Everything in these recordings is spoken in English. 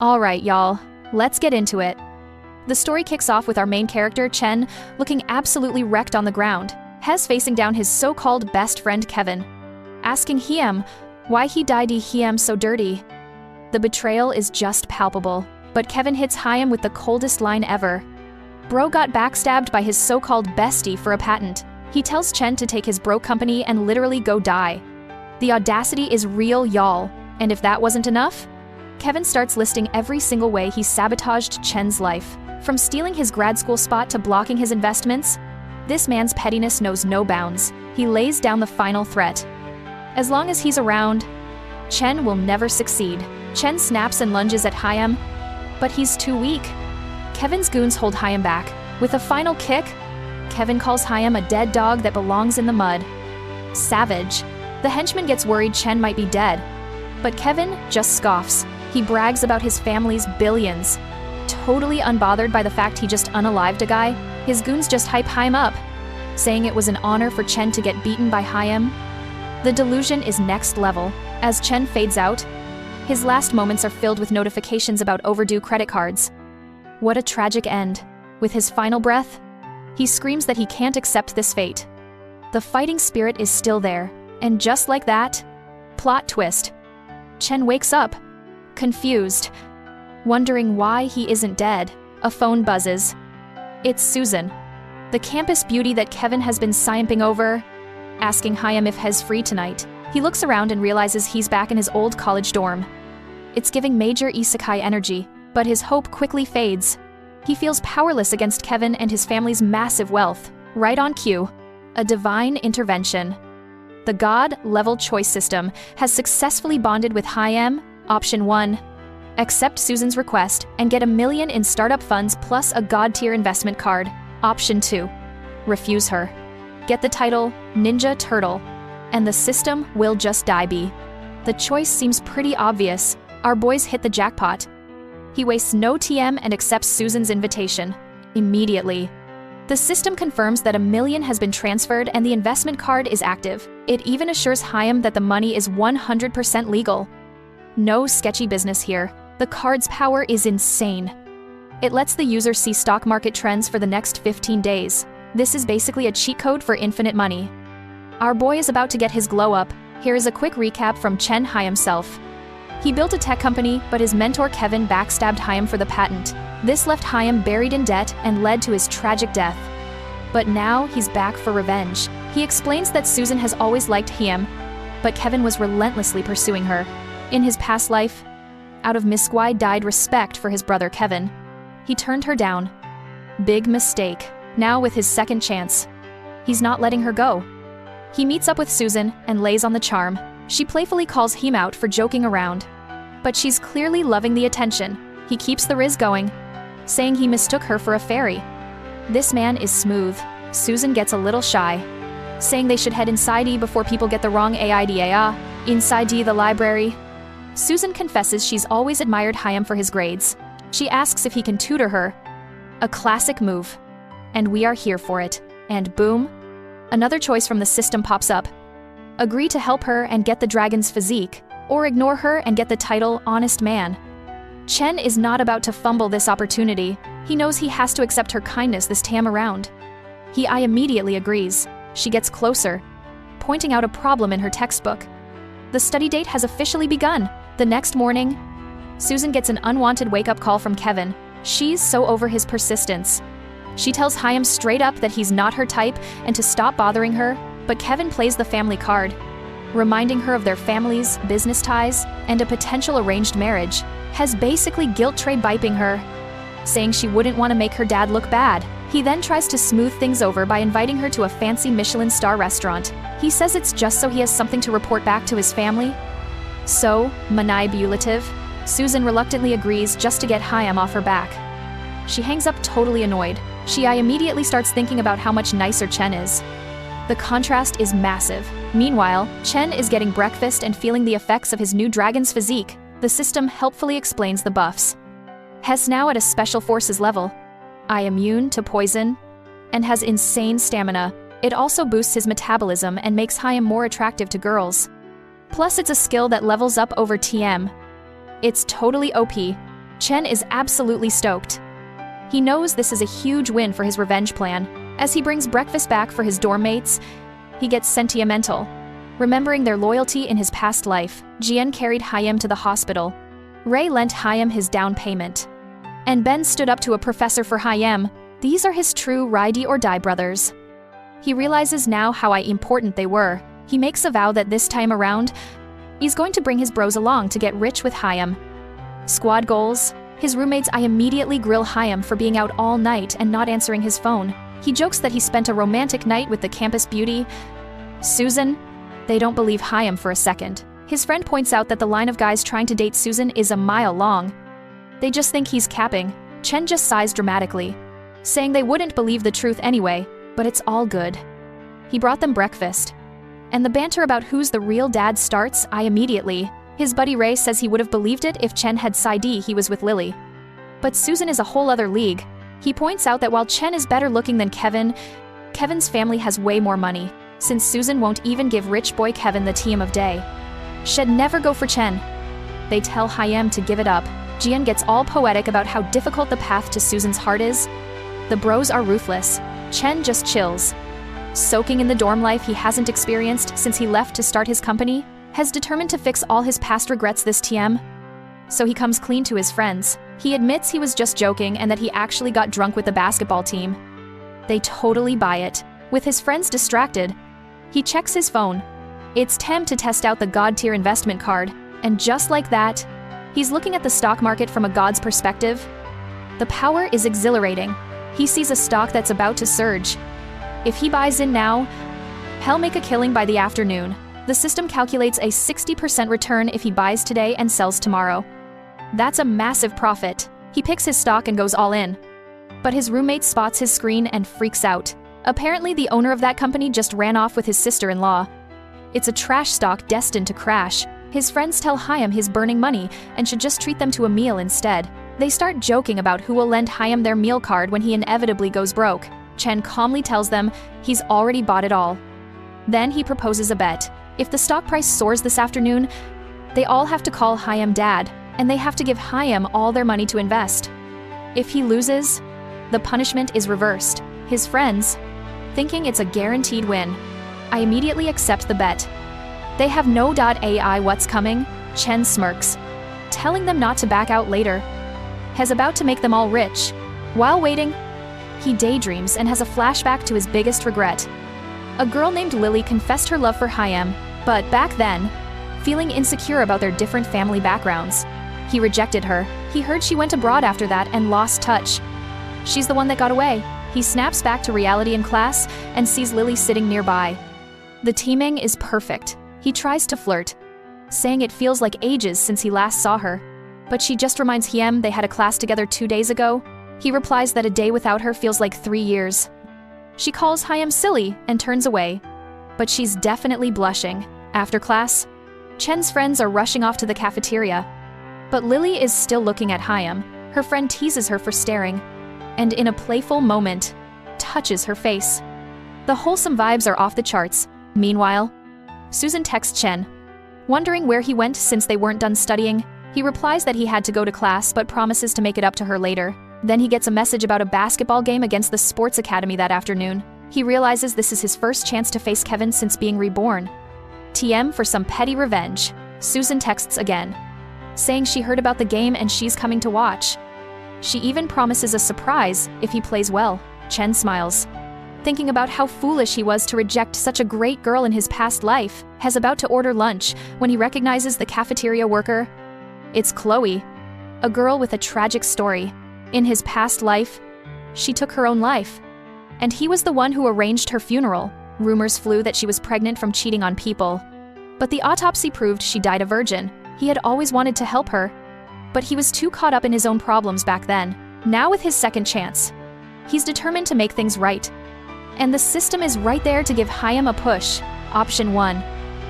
Alright, y'all, let's get into it. The story kicks off with our main character, Chen, looking absolutely wrecked on the ground, Hez facing down his so-called best friend Kevin, asking him why he died him so dirty. The betrayal is just palpable, but Kevin hits him with the coldest line ever. Bro got backstabbed by his so-called bestie for a patent. He tells Chen to take his bro company and literally go die. The audacity is real, y'all, and if that wasn't enough, Kevin starts listing every single way he sabotaged Chen's life. From stealing his grad school spot to blocking his investments, this man's pettiness knows no bounds. He lays down the final threat. As long as he's around, Chen will never succeed. Chen snaps and lunges at Hyam, but he's too weak. Kevin's goons hold Hyam back. With a final kick, Kevin calls Hyam a dead dog that belongs in the mud. Savage. The henchman gets worried Chen might be dead, but Kevin just scoffs. He brags about his family's billions. Totally unbothered by the fact he just unalived a guy, his goons just hype Hyam up, saying it was an honor for Chen to get beaten by Hyam. The delusion is next level. As Chen fades out, his last moments are filled with notifications about overdue credit cards. What a tragic end. With his final breath, he screams that he can't accept this fate. The fighting spirit is still there, and just like that, plot twist, Chen wakes up, confused, wondering why he isn't dead. A phone buzzes. It's Susan, the campus beauty that Kevin has been simping over, asking Hyam if Hez free tonight. He looks around and realizes he's back in his old college dorm. It's giving major isekai energy, but his hope quickly fades. He feels powerless against Kevin and his family's massive wealth. Right on cue, a divine intervention. The God-level choice system has successfully bonded with Hyam. Option 1. Accept Susan's request and get $1 million in startup funds plus a God-tier investment card. Option 2. Refuse her. Get the title Ninja Turtle, and the system will just die be. The choice seems pretty obvious. Our boys hit the jackpot. He wastes no TM and accepts Susan's invitation. Immediately, the system confirms that $1 million has been transferred and the investment card is active. It even assures Hyam that the money is 100% legal. No sketchy business here. The card's power is insane. It lets the user see stock market trends for the next 15 days. This is basically a cheat code for infinite money. Our boy is about to get his glow up. Here is a quick recap from Chen Hai himself. He built a tech company, but his mentor Kevin backstabbed Hyam for the patent. This left Hyam buried in debt and led to his tragic death. But now he's back for revenge. He explains that Susan has always liked him, but Kevin was relentlessly pursuing her. In his past life, out of misguided respect for his brother Kevin, he turned her down. Big mistake. Now with his second chance, he's not letting her go. He meets up with Susan and lays on the charm. She playfully calls him out for joking around, but she's clearly loving the attention. He keeps the riz going, saying he mistook her for a fairy. This man is smooth. Susan gets a little shy, saying they should head inside before people get the wrong idea. Inside the library. Susan confesses she's always admired Hyam for his grades. She asks if he can tutor her. A classic move. And we are here for it. And boom, another choice from the system pops up. Agree to help her and get the dragon's physique, or ignore her and get the title Honest Man. Chen is not about to fumble this opportunity. He knows he has to accept her kindness this time around. I immediately agrees. She gets closer, pointing out a problem in her textbook. The study date has officially begun. The next morning, Susan gets an unwanted wake-up call from Kevin. She's so over his persistence. She tells Hyam straight up that he's not her type and to stop bothering her, but Kevin plays the family card, reminding her of their family's business ties and a potential arranged marriage. Has basically guilt-trip-biping her, saying she wouldn't want to make her dad look bad. He then tries to smooth things over by inviting her to a fancy Michelin star restaurant. He says it's just so he has something to report back to his family. So manipulative. Susan reluctantly agrees just to get Hyam off her back. She hangs up totally annoyed. I immediately starts thinking about how much nicer Chen is. The contrast is massive. Meanwhile, Chen is getting breakfast and feeling the effects of his new dragon's physique. The system helpfully explains the buffs. Hez now at a special forces level. Immune to poison, and has insane stamina. It also boosts his metabolism and makes Hyam more attractive to girls. Plus it's a skill that levels up over TM. It's totally OP. Chen is absolutely stoked. He knows this is a huge win for his revenge plan. As he brings breakfast back for his dorm mates, he gets sentimental. Remembering their loyalty in his past life, Jian carried Haiyam to the hospital. Ray lent Haiyam his down payment. And Ben stood up to a professor for Haiyam. These are his true ride-or-die brothers. He realizes now how important they were. He makes a vow that this time around, he's going to bring his bros along to get rich with Haiyam. Squad goals. His roommates immediately grill Haiyam for being out all night and not answering his phone. He jokes that he spent a romantic night with the campus beauty, Susan. They don't believe Haiyam for a second. His friend points out that the line of guys trying to date Susan is a mile long. They just think he's capping. Chen just sighs dramatically, saying they wouldn't believe the truth anyway, but it's all good. He brought them breakfast. And the banter about who's the real dad starts immediately. His buddy Ray says he would have believed it if Chen had sided he was with Lily. But Susan is a whole other league. He points out that while Chen is better looking than Kevin, Kevin's family has way more money, since Susan won't even give rich boy Kevin the time of day. She'd never go for Chen. They tell Haiyam to give it up. Jian gets all poetic about how difficult the path to Susan's heart is. The bros are ruthless. Chen just chills. Soaking in the dorm life he hasn't experienced since he left to start his company, has determined to fix all his past regrets this TM. So he comes clean to his friends. He admits he was just joking and that he actually got drunk with the basketball team. They totally buy it. With his friends distracted, he checks his phone. It's time to test out the God-tier investment card, and just like that, he's looking at the stock market from a god's perspective. The power is exhilarating. He sees a stock that's about to surge. If he buys in now, he'll make a killing by the afternoon. The system calculates a 60% return if he buys today and sells tomorrow. That's a massive profit. He picks his stock and goes all in. But his roommate spots his screen and freaks out. Apparently, the owner of that company just ran off with his sister-in-law. It's a trash stock destined to crash. His friends tell Haiyam he's burning money and should just treat them to a meal instead. They start joking about who will lend Haiyam their meal card when he inevitably goes broke. Chen calmly tells them he's already bought it all. Then he proposes a bet. If the stock price soars this afternoon, they all have to call Haiyam dad, and they have to give Haiyam all their money to invest. If he loses, the punishment is reversed. His friends, thinking it's a guaranteed win, I immediately accept the bet. They have no AI what's coming. Chen smirks, telling them not to back out later. He's about to make them all rich. While waiting, he daydreams and has a flashback to his biggest regret. A girl named Lily confessed her love for Haiyam, but back then, feeling insecure about their different family backgrounds, he rejected her. He heard she went abroad after that and lost touch. She's the one that got away. He snaps back to reality in class and sees Lily sitting nearby. The teaming is perfect. He tries to flirt, saying it feels like ages since he last saw her. But she just reminds him they had a class together 2 days ago. He replies that a day without her feels like 3 years. She calls Haiyam silly and turns away. But she's definitely blushing. After class, Chen's friends are rushing off to the cafeteria. But Lily is still looking at Haiyam. Her friend teases her for staring, and in a playful moment, touches her face. The wholesome vibes are off the charts. Meanwhile, Susan texts Chen, wondering where he went since they weren't done studying. He replies that he had to go to class but promises to make it up to her later. Then he gets a message about a basketball game against the sports academy that afternoon. He realizes this is his first chance to face Kevin since being reborn. TM for some petty revenge. Susan texts again, saying she heard about the game and she's coming to watch. She even promises a surprise if he plays well. Chen smiles, thinking about how foolish he was to reject such a great girl in his past life. He's about to order lunch when he recognizes the cafeteria worker. It's Chloe, a girl with a tragic story. In his past life, she took her own life, and he was the one who arranged her funeral. Rumors flew that she was pregnant from cheating on people, but the autopsy proved she died a virgin. He had always wanted to help her, but he was too caught up in his own problems back then. Now with his second chance, he's determined to make things right. And the system is right there to give Haiyam a push. Option 1.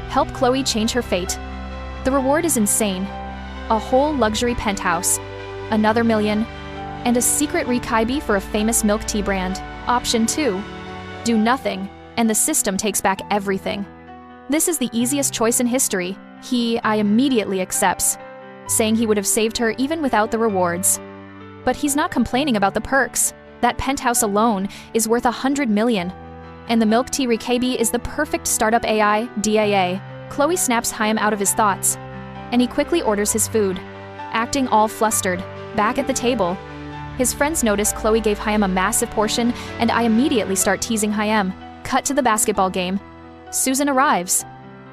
Help Chloe change her fate. The reward is insane. A whole luxury penthouse, another million, and a secret Rekaibi for a famous milk tea brand. Option 2. Do nothing, and the system takes back everything. This is the easiest choice in history. I immediately accepts. saying he would have saved her even without the rewards. But he's not complaining about the perks. That penthouse alone is worth $100 million. And the milk tea Rikabi is the perfect startup AI, DAA. Chloe snaps Chaim out of his thoughts, and he quickly orders his food, acting all flustered. Back at the table, his friends notice Chloe gave Chaim a massive portion, and I immediately start teasing Chaim. Cut to the basketball game. Susan arrives,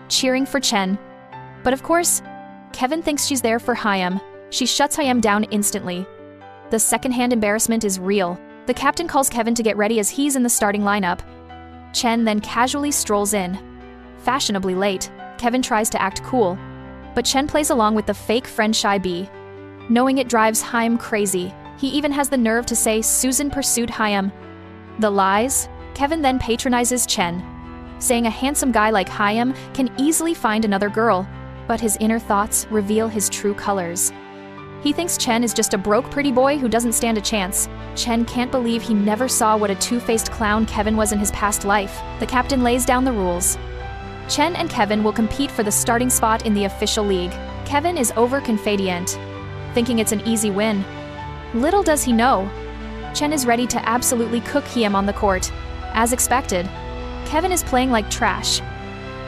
cheering for Chen. But of course, Kevin thinks she's there for Chaim. She shuts Chaim down instantly. The secondhand embarrassment is real. The captain calls Kevin to get ready as he's in the starting lineup. Chen then casually strolls in. Fashionably late, Kevin tries to act cool, but Chen plays along with the fake friend Shy B. Knowing it drives Chaim crazy. He even has the nerve to say Susan pursued Chaim. The lies? Kevin then patronizes Chen, saying a handsome guy like Chaim can easily find another girl, but his inner thoughts reveal his true colors. He thinks Chen is just a broke pretty boy who doesn't stand a chance. Chen can't believe he never saw what a two-faced clown Kevin was in his past life. The captain lays down the rules. Chen and Kevin will compete for the starting spot in the official league. Kevin is overconfident, thinking it's an easy win. Little does he know, Chen is ready to absolutely cook him on the court. As expected, Kevin is playing like trash.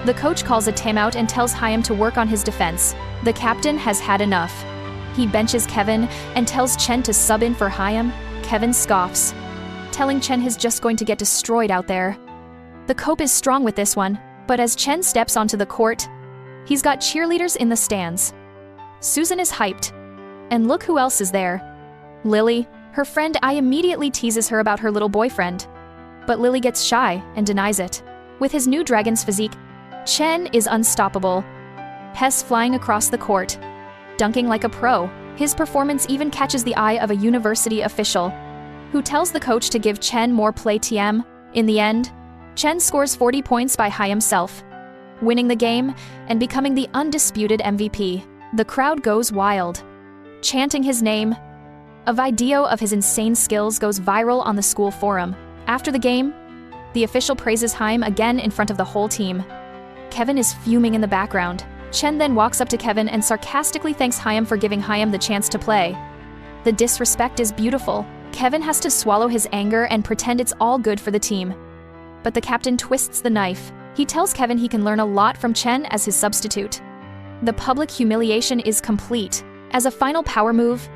The coach calls a timeout and tells Chaim to work on his defense. The captain has had enough. He benches Kevin and tells Chen to sub in for Chaim. Kevin scoffs, telling Chen he's just going to get destroyed out there. The cope is strong with this one, but as Chen steps onto the court, he's got cheerleaders in the stands. Susan is hyped. And look who else is there. Lily, her friend. I immediately teases her about her little boyfriend. But Lily gets shy and denies it. With his new dragon's physique, Chen is unstoppable. Hess flying across the court, dunking like a pro. His performance even catches the eye of a university official, who tells the coach to give Chen more play TM. In the end, Chen scores 40 points by Chaim himself, winning the game and becoming the undisputed MVP. The crowd goes wild, chanting his name. A video of his insane skills goes viral on the school forum. After the game, the official praises Chaim again in front of the whole team. Kevin is fuming in the background. Chen then walks up to Kevin and sarcastically thanks Chaim for giving Chaim the chance to play. The disrespect is beautiful. Kevin has to swallow his anger and pretend it's all good for the team. But the captain twists the knife. He tells Kevin he can learn a lot from Chen as his substitute. The public humiliation is complete. As a final power move,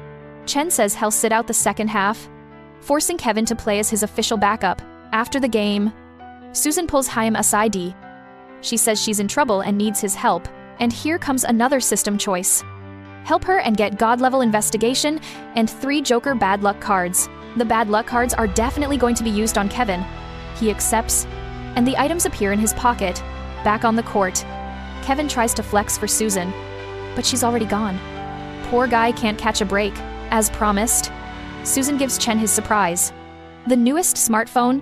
Chen says he'll sit out the second half, forcing Kevin to play as his official backup. After the game, Susan pulls Chaim aside. She says she's in trouble and needs his help. And here comes another system choice. Help her and get God-level investigation and 3 Joker bad luck cards. The bad luck cards are definitely going to be used on Kevin. He accepts, and the items appear in his pocket. Back on the court, Kevin tries to flex for Susan, but she's already gone. Poor guy can't catch a break. As promised, Susan gives Chen his surprise. The newest smartphone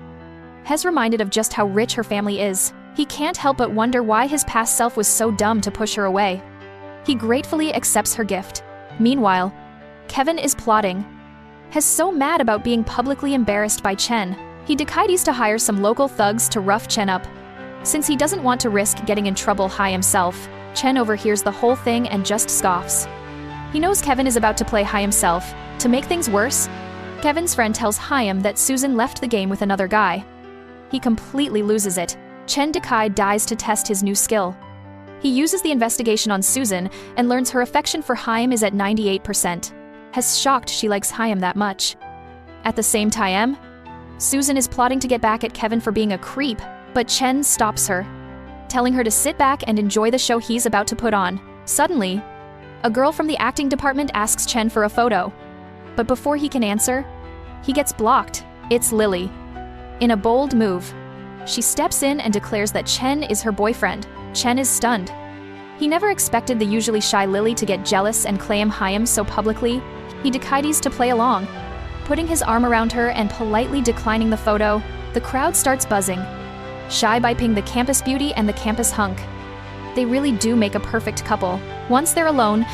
has reminded of just how rich her family is. He can't help but wonder why his past self was so dumb to push her away. He gratefully accepts her gift. Meanwhile, Kevin is plotting. He's so mad about being publicly embarrassed by Chen. He decides to hire some local thugs to rough Chen up. Since he doesn't want to risk getting in trouble Chaim himself, Chen overhears the whole thing and just scoffs. He knows Kevin is about to play Chaim himself. To make things worse, Kevin's friend tells Chaim that Susan left the game with another guy. He completely loses it. Chen Dekai dies to test his new skill. He uses the investigation on Susan and learns her affection for Chaim is at 98%. Has shocked she likes Chaim that much. At the same time, Susan is plotting to get back at Kevin for being a creep, but Chen stops her, telling her to sit back and enjoy the show he's about to put on. Suddenly, a girl from the acting department asks Chen for a photo. But before he can answer, he gets blocked. It's Lily. In a bold move, she steps in and declares that Chen is her boyfriend. Chen is stunned. He never expected the usually shy Lily to get jealous and claim Chaim so publicly. He decides to play along, putting his arm around her and politely declining the photo. The crowd starts buzzing, shy byping the campus beauty and the campus hunk. They really do make a perfect couple. Once they're alone,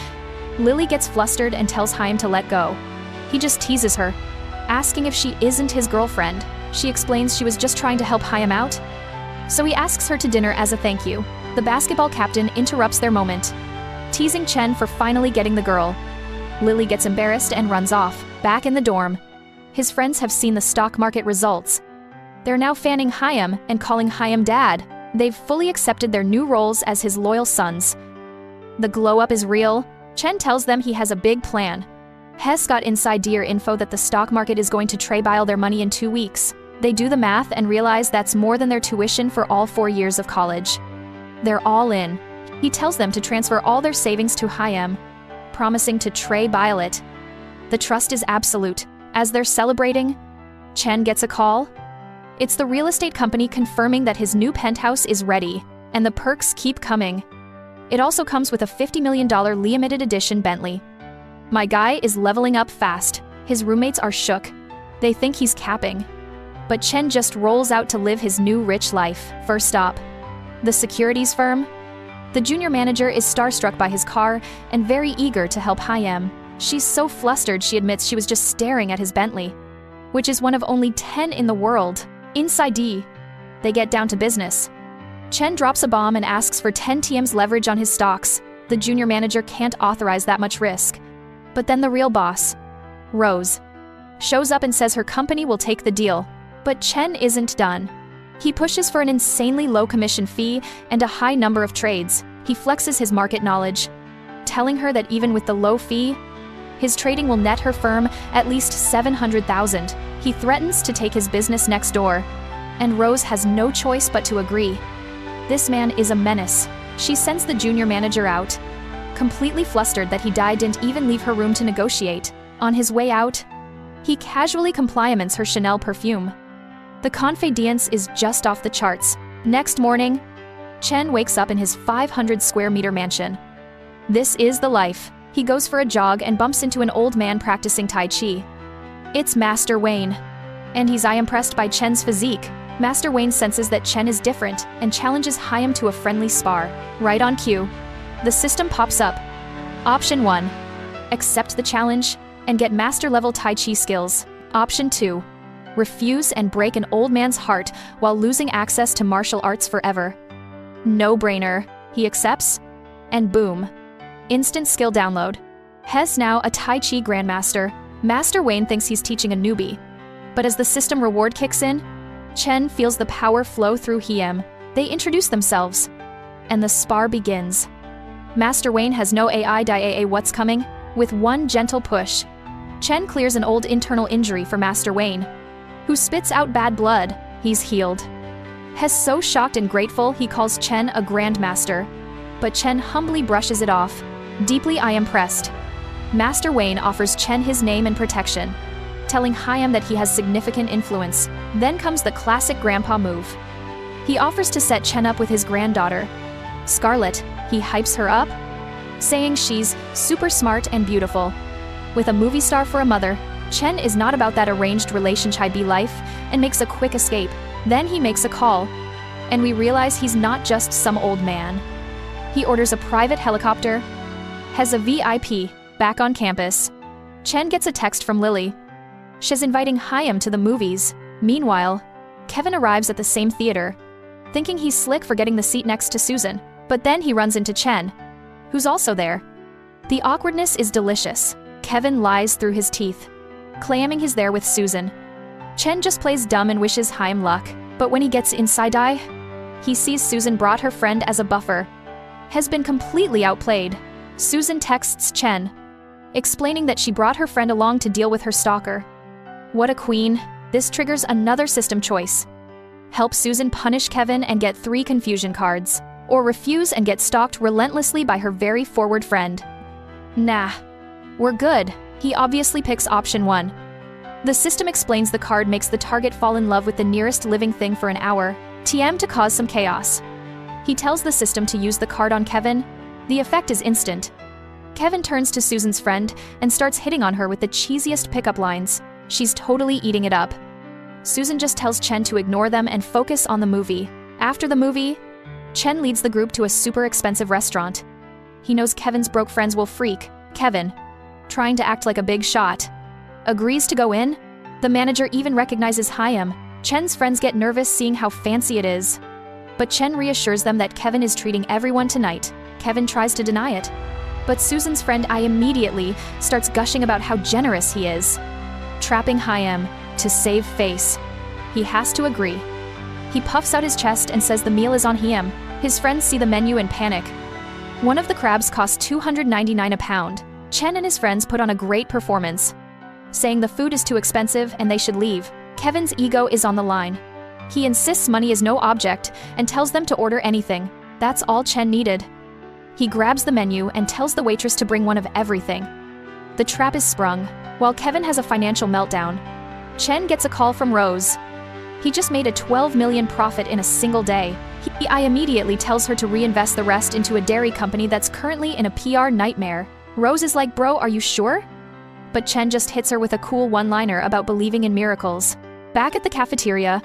Lily gets flustered and tells Chaim to let go. He just teases her, asking if she isn't his girlfriend. She explains she was just trying to help Chaim out, so he asks her to dinner as a thank you. The basketball captain interrupts their moment, teasing Chen for finally getting the girl. Lily gets embarrassed and runs off, back in the dorm. His friends have seen the stock market results. They're now fanning Hyam and calling Hyam dad. They've fully accepted their new roles as his loyal sons. The glow-up is real. Chen tells them he has a big plan. Hess got inside deal info that the stock market is going to trebile their money in 2 weeks. They do the math and realize that's more than their tuition for all 4 years of college. They're all in. He tells them to transfer all their savings to Hyam, promising to trebile it. The trust is absolute. As they're celebrating, Chen gets a call. It's the real estate company confirming that his new penthouse is ready, and the perks keep coming. It also comes with a $50 million limited edition Bentley. My guy is leveling up fast. His roommates are shook. They think he's capping. But Chen just rolls out to live his new rich life. First stop, the securities firm. The junior manager is starstruck by his car and very eager to help Hyam. She's so flustered she admits she was just staring at his Bentley, which is one of only 10 in the world. Inside D, they get down to business. Chen drops a bomb and asks for 10 TM's leverage on his stocks. The junior manager can't authorize that much risk. But then the real boss, Rose, shows up and says her company will take the deal. But Chen isn't done. He pushes for an insanely low commission fee and a high number of trades. He flexes his market knowledge, telling her that even with the low fee, his trading will net her firm at least $700,000. He threatens to take his business next door, and Rose has no choice but to agree. This man is a menace. She sends the junior manager out, completely flustered that he didn't even leave her room to negotiate. On his way out, he casually compliments her Chanel perfume. The confidence is just off the charts. Next morning, Chen wakes up in his 500 square meter mansion. This is the life. He goes for a jog and bumps into an old man practicing Tai Chi. It's Master Wayne, and he's impressed by Chen's physique. Master Wayne senses that Chen is different and challenges Hyam to a friendly spar. Right on cue, the system pops up. Option 1, accept the challenge and get master-level Tai Chi skills. Option 2, refuse and break an old man's heart while losing access to martial arts forever. No-brainer. He accepts, and boom. Instant skill download. Hess now a Tai Chi grandmaster. Master Wayne thinks he's teaching a newbie. But as the system reward kicks in, Chen feels the power flow through Hyam. They introduce themselves, and the spar begins. Master Wayne has no AI what's coming. With one gentle push, Chen clears an old internal injury for Master Wayne, who spits out bad blood. He's healed. Hess so shocked and grateful he calls Chen a grandmaster. But Chen humbly brushes it off. Deeply impressed, Master Wayne offers Chen his name and protection, telling Hyam that he has significant influence. Then comes the classic grandpa move. He offers to set Chen up with his granddaughter, Scarlett. He hypes her up, saying she's super smart and beautiful. With a movie star for a mother, Chen is not about that arranged relationship life and makes a quick escape. Then he makes a call, and we realize he's not just some old man. He orders a private helicopter, has a VIP, back on campus. Chen gets a text from Lily. She's inviting Hyam to the movies. Meanwhile, Kevin arrives at the same theater, thinking he's slick for getting the seat next to Susan. But then he runs into Chen, who's also there. The awkwardness is delicious. Kevin lies through his teeth, claiming he's there with Susan. Chen just plays dumb and wishes Hyam luck. But when he gets inside eye, he sees Susan brought her friend as a buffer. Has been completely outplayed. Susan texts Chen, explaining that she brought her friend along to deal with her stalker. What a queen. This triggers another system choice. Help Susan punish Kevin and get 3 confusion cards, or refuse and get stalked relentlessly by her very forward friend. Nah, we're good. He obviously picks option 1. The system explains the card makes the target fall in love with the nearest living thing for an hour, TM to cause some chaos. He tells the system to use the card on Kevin. The effect is instant. Kevin turns to Susan's friend and starts hitting on her with the cheesiest pickup lines. She's totally eating it up. Susan just tells Chen to ignore them and focus on the movie. After the movie, Chen leads the group to a super expensive restaurant. He knows Kevin's broke friends will freak. Kevin, trying to act like a big shot, agrees to go in. The manager even recognizes Hyam. Chen's friends get nervous seeing how fancy it is. But Chen reassures them that Kevin is treating everyone tonight. Kevin tries to deny it. But Susan's friend I immediately starts gushing about how generous he is, trapping Hyam to save face. He has to agree. He puffs out his chest and says the meal is on him. His friends see the menu and panic. One of the crabs costs $299 a pound. Chen and his friends put on a great performance, saying the food is too expensive and they should leave. Kevin's ego is on the line. He insists money is no object and tells them to order anything. That's all Chen needed. He grabs the menu and tells the waitress to bring one of everything. The trap is sprung. While Kevin has a financial meltdown, Chen gets a call from Rose. He just made a $12 million profit in a single day. I immediately tells her to reinvest the rest into a dairy company that's currently in a PR nightmare. Rose is like, bro, are you sure? But Chen just hits her with a cool one-liner about believing in miracles. Back at the cafeteria,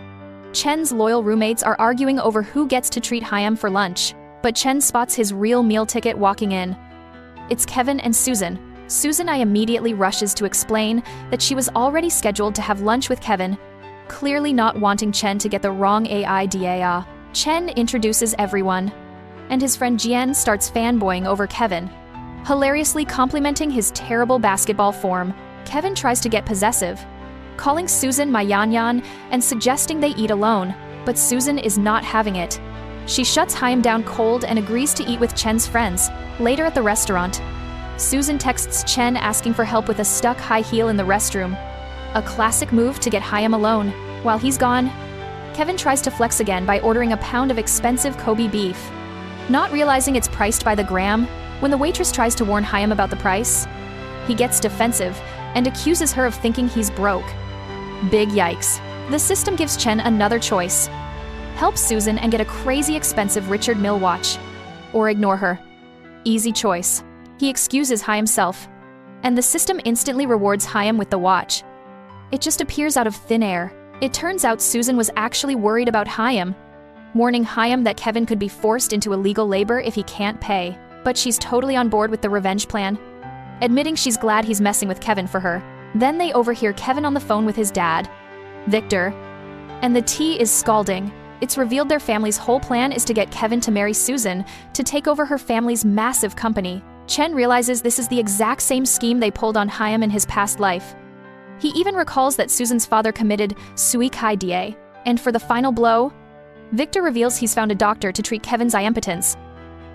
Chen's loyal roommates are arguing over who gets to treat Hyam for lunch. But Chen spots his real meal ticket walking in. It's Kevin and Susan. Susan immediately rushes to explain that she was already scheduled to have lunch with Kevin, clearly not wanting Chen to get the wrong idea. Chen introduces everyone, and his friend Jian starts fanboying over Kevin, hilariously complimenting his terrible basketball form. Kevin tries to get possessive, calling Susan my Yan and suggesting they eat alone, but Susan is not having it. She shuts Hyam down cold and agrees to eat with Chen's friends. Later at the restaurant, Susan texts Chen asking for help with a stuck high heel in the restroom. A classic move to get Hyam alone. While he's gone, Kevin tries to flex again by ordering a pound of expensive Kobe beef, not realizing it's priced by the gram. When the waitress tries to warn Hyam about the price, he gets defensive and accuses her of thinking he's broke. Big yikes. The system gives Chen another choice. Help Susan and get a crazy expensive Richard Mille watch, or ignore her. Easy choice. He excuses himself, and the system instantly rewards Hyam with the watch. It just appears out of thin air. It turns out Susan was actually worried about Hyam, warning Hyam that Kevin could be forced into illegal labor if he can't pay. But she's totally on board with the revenge plan, admitting she's glad he's messing with Kevin for her. Then they overhear Kevin on the phone with his dad, Victor, and the tea is scalding. It's revealed their family's whole plan is to get Kevin to marry Susan to take over her family's massive company. Chen realizes this is the exact same scheme they pulled on Hyam in his past life. He even recalls that Susan's father committed suicide, and for the final blow, Victor reveals he's found a doctor to treat Kevin's impotence.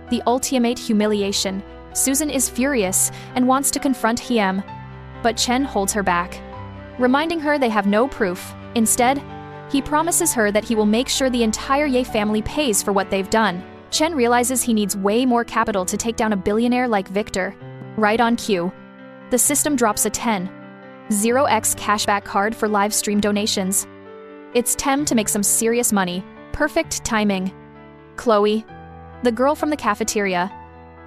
The ultimate humiliation. Susan is furious and wants to confront Hyam, but Chen holds her back, reminding her they have no proof. Instead, he promises her that he will make sure the entire Ye family pays for what they've done. Chen realizes he needs way more capital to take down a billionaire like Victor. Right on cue, the system drops a 10x cashback card for live stream donations. It's Tem to make some serious money. Perfect timing. Chloe, the girl from the cafeteria,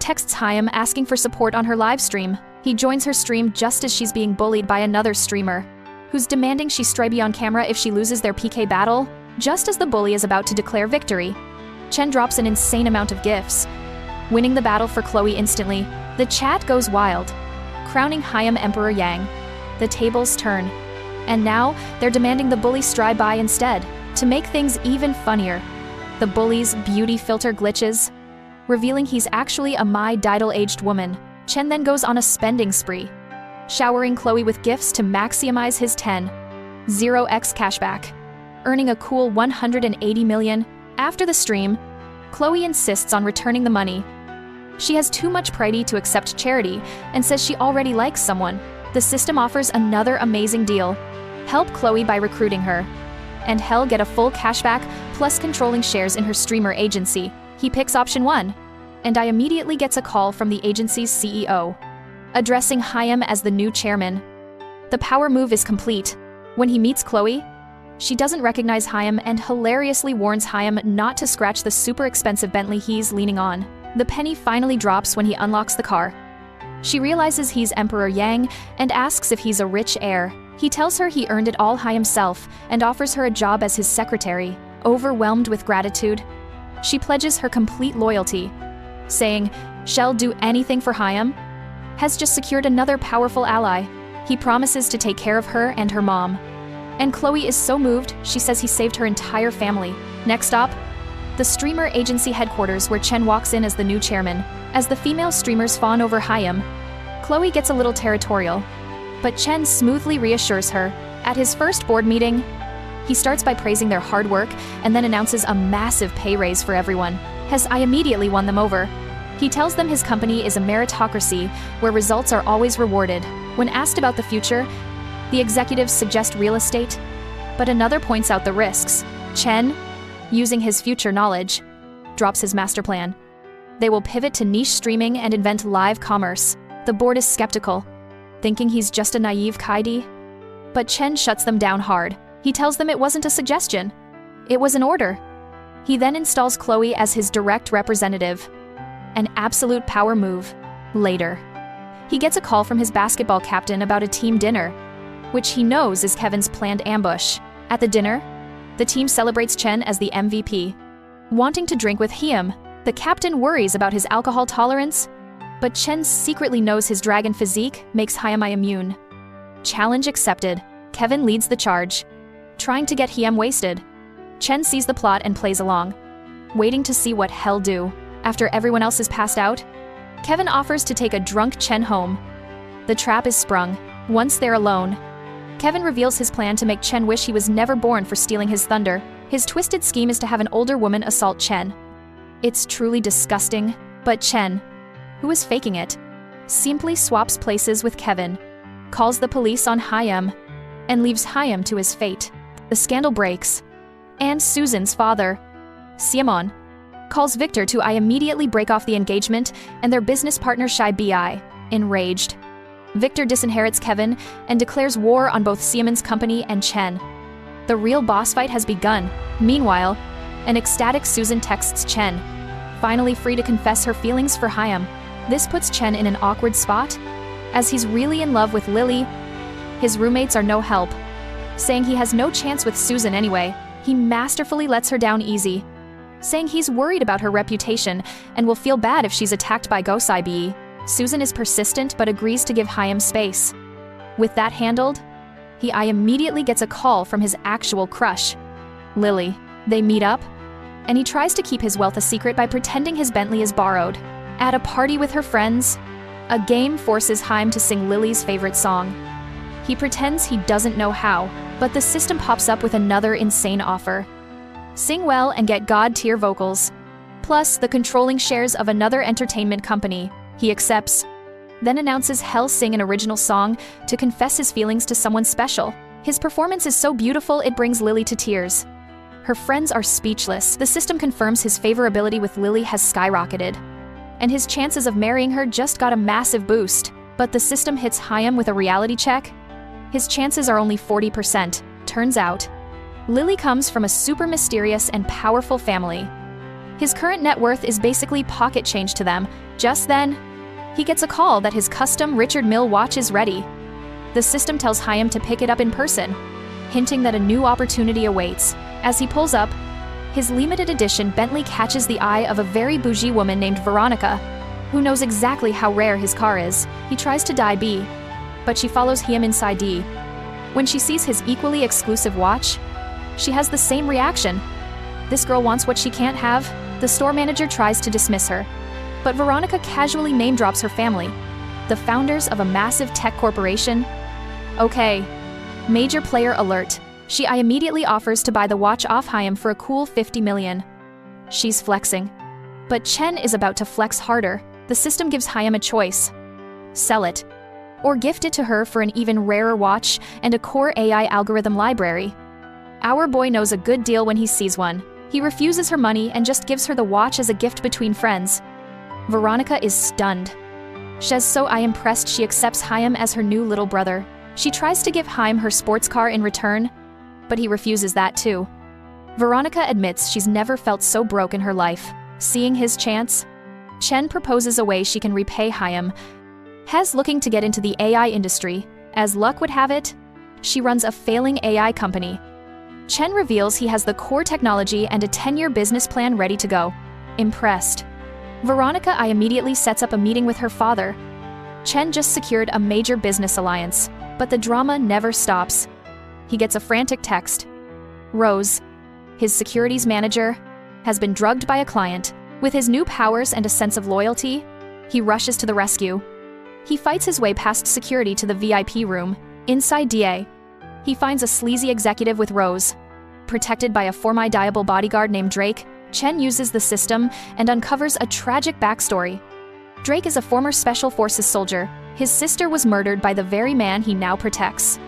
texts Hyam asking for support on her live stream. He joins her stream just as she's being bullied by another streamer, who's demanding she be on camera if she loses their PK battle. Just as the bully is about to declare victory, Chen drops an insane amount of gifts, winning the battle for Chloe instantly. The chat goes wild, crowning Hyam Emperor Yang. The tables turn, and now they're demanding the bully by instead. To make things even funnier, the bully's beauty filter glitches, revealing he's actually a diddle-aged woman. Chen then goes on a spending spree, showering Chloe with gifts to maximize his 10x cashback, earning a cool 180 million. After the stream, Chloe insists on returning the money. She has too much pride to accept charity and says she already likes someone. The system offers another amazing deal. Help Chloe by recruiting her, and Hell get a full cashback plus controlling shares in her streamer agency. He picks option 1, and I immediately gets a call from the agency's CEO, addressing Hyam as the new chairman. The power move is complete. When he meets Chloe, she doesn't recognize Hyam and hilariously warns Hyam not to scratch the super expensive Bentley he's leaning on. The penny finally drops when he unlocks the car. She realizes he's Emperor Yang and asks if he's a rich heir. He tells her he earned it all himself and offers her a job as his secretary. Overwhelmed with gratitude, she pledges her complete loyalty, saying she'll do anything for Hyam. Has just secured another powerful ally. He promises to take care of her and her mom. And Chloe is so moved, she says he saved her entire family. Next stop, the streamer agency headquarters where Chen walks in as the new chairman. As the female streamers fawn over Hyam, Chloe gets a little territorial, but Chen smoothly reassures her. At his first board meeting, he starts by praising their hard work and then announces a massive pay raise for everyone. I immediately won them over. He tells them his company is a meritocracy where results are always rewarded. When asked about the future, the executives suggest real estate, but another points out the risks. Chen, using his future knowledge, drops his master plan. They will pivot to niche streaming and invent live commerce. The board is skeptical, thinking he's just a naive Kaidi. But Chen shuts them down hard. He tells them it wasn't a suggestion. It was an order. He then installs Chloe as his direct representative. An absolute power move. Later, he gets a call from his basketball captain about a team dinner, which he knows is Kevin's planned ambush. At the dinner, the team celebrates Chen as the MVP. Wanting to drink with Hyam, the captain worries about his alcohol tolerance, but Chen secretly knows his dragon physique makes Hyam immune. Challenge accepted. Kevin leads the charge, trying to get Hyam wasted. Chen sees the plot and plays along, waiting to see what he'll do. After everyone else is passed out, Kevin offers to take a drunk Chen home. The trap is sprung. Once they're alone, Kevin reveals his plan to make Chen wish he was never born for stealing his thunder. His twisted scheme is to have an older woman assault Chen. It's truly disgusting, but Chen, who is faking it, simply swaps places with Kevin, calls the police on Hyam, and leaves Hyam to his fate. The scandal breaks, and Susan's father, Siamon, calls Victor to immediately break off the engagement and their business partner Shai Bi. Enraged, Victor disinherits Kevin and declares war on both Siamon's company and Chen. The real boss fight has begun. Meanwhile, an ecstatic Susan texts Chen, finally free to confess her feelings for Hyam. This puts Chen in an awkward spot, as he's really in love with Lily. His roommates are no help, saying he has no chance with Susan anyway. He masterfully lets her down easy, saying he's worried about her reputation and will feel bad if she's attacked by Gosai Bi. Susan is persistent but agrees to give Hyam space. With that handled, he immediately gets a call from his actual crush, Lily. They meet up, and he tries to keep his wealth a secret by pretending his Bentley is borrowed. At a party with her friends, a game forces Hyam to sing Lily's favorite song. He pretends he doesn't know how, but the system pops up with another insane offer. Sing well and get God-tier vocals, plus the controlling shares of another entertainment company. He accepts, then announces he'll sing an original song to confess his feelings to someone special. His performance is so beautiful it brings Lily to tears. Her friends are speechless. The system confirms his favorability with Lily has skyrocketed, and his chances of marrying her just got a massive boost. But the system hits Hyam with a reality check. His chances are only 40%. Turns out, Lily comes from a super mysterious and powerful family. His current net worth is basically pocket change to them. Just then, he gets a call that his custom Richard Mille watch is ready. The system tells Hyam to pick it up in person, hinting that a new opportunity awaits. As he pulls up, his limited edition Bentley catches the eye of a very bougie woman named Veronica, who knows exactly how rare his car is. He tries to die B, but she follows him inside D. When she sees his equally exclusive watch, she has the same reaction. This girl wants what she can't have. The store manager tries to dismiss her, but Veronica casually name-drops her family, the founders of a massive tech corporation. Okay, major player alert. She immediately offers to buy the watch off Hyam for a cool 50 million. She's flexing, but Chen is about to flex harder. The system gives Hyam a choice: sell it, or gift it to her for an even rarer watch and a core AI algorithm library. Our boy knows a good deal when he sees one. He refuses her money and just gives her the watch as a gift between friends. Veronica is stunned. She's so impressed she accepts Hyam as her new little brother. She tries to give Hyam her sports car in return, but he refuses that too. Veronica admits she's never felt so broke in her life. Seeing his chance, Chen proposes a way she can repay Hyam. Hez looking to get into the AI industry. As luck would have it, she runs a failing AI company. Chen reveals he has the core technology and a 10-year business plan ready to go. Impressed, Veronica immediately sets up a meeting with her father. Chen just secured a major business alliance, but the drama never stops. He gets a frantic text. Rose, his securities manager, has been drugged by a client. With his new powers and a sense of loyalty, he rushes to the rescue. He fights his way past security to the VIP room. Inside DA, he finds a sleazy executive with Rose. Protected by a formidable bodyguard named Drake, Chen uses the system and uncovers a tragic backstory. Drake is a former Special Forces soldier. His sister was murdered by the very man he now protects,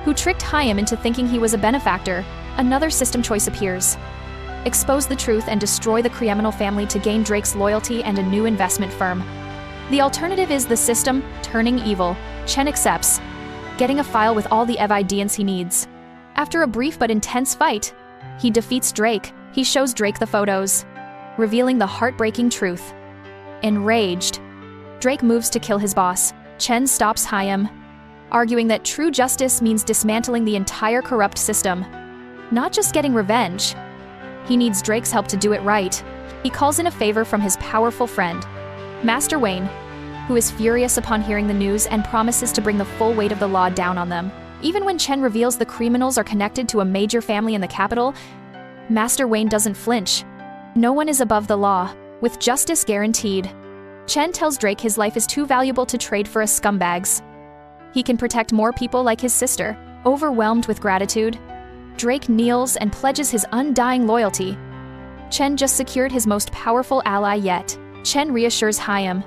who tricked Hyam into thinking he was a benefactor. Another system choice appears. Expose the truth and destroy the criminal family to gain Drake's loyalty and a new investment firm. The alternative is the system turning evil. Chen accepts, getting a file with all the evidence he needs. After a brief but intense fight, he defeats Drake. He shows Drake the photos, revealing the heartbreaking truth. Enraged, Drake moves to kill his boss. Chen stops Hyam, arguing that true justice means dismantling the entire corrupt system, not just getting revenge. He needs Drake's help to do it right. He calls in a favor from his powerful friend, Master Wayne, who is furious upon hearing the news and promises to bring the full weight of the law down on them. Even when Chen reveals the criminals are connected to a major family in the capital, Master Wayne doesn't flinch. No one is above the law, with justice guaranteed. Chen tells Drake his life is too valuable to trade for a scumbag's. He can protect more people like his sister. Overwhelmed with gratitude, Drake kneels and pledges his undying loyalty. Chen just secured his most powerful ally yet. Chen reassures Hyam,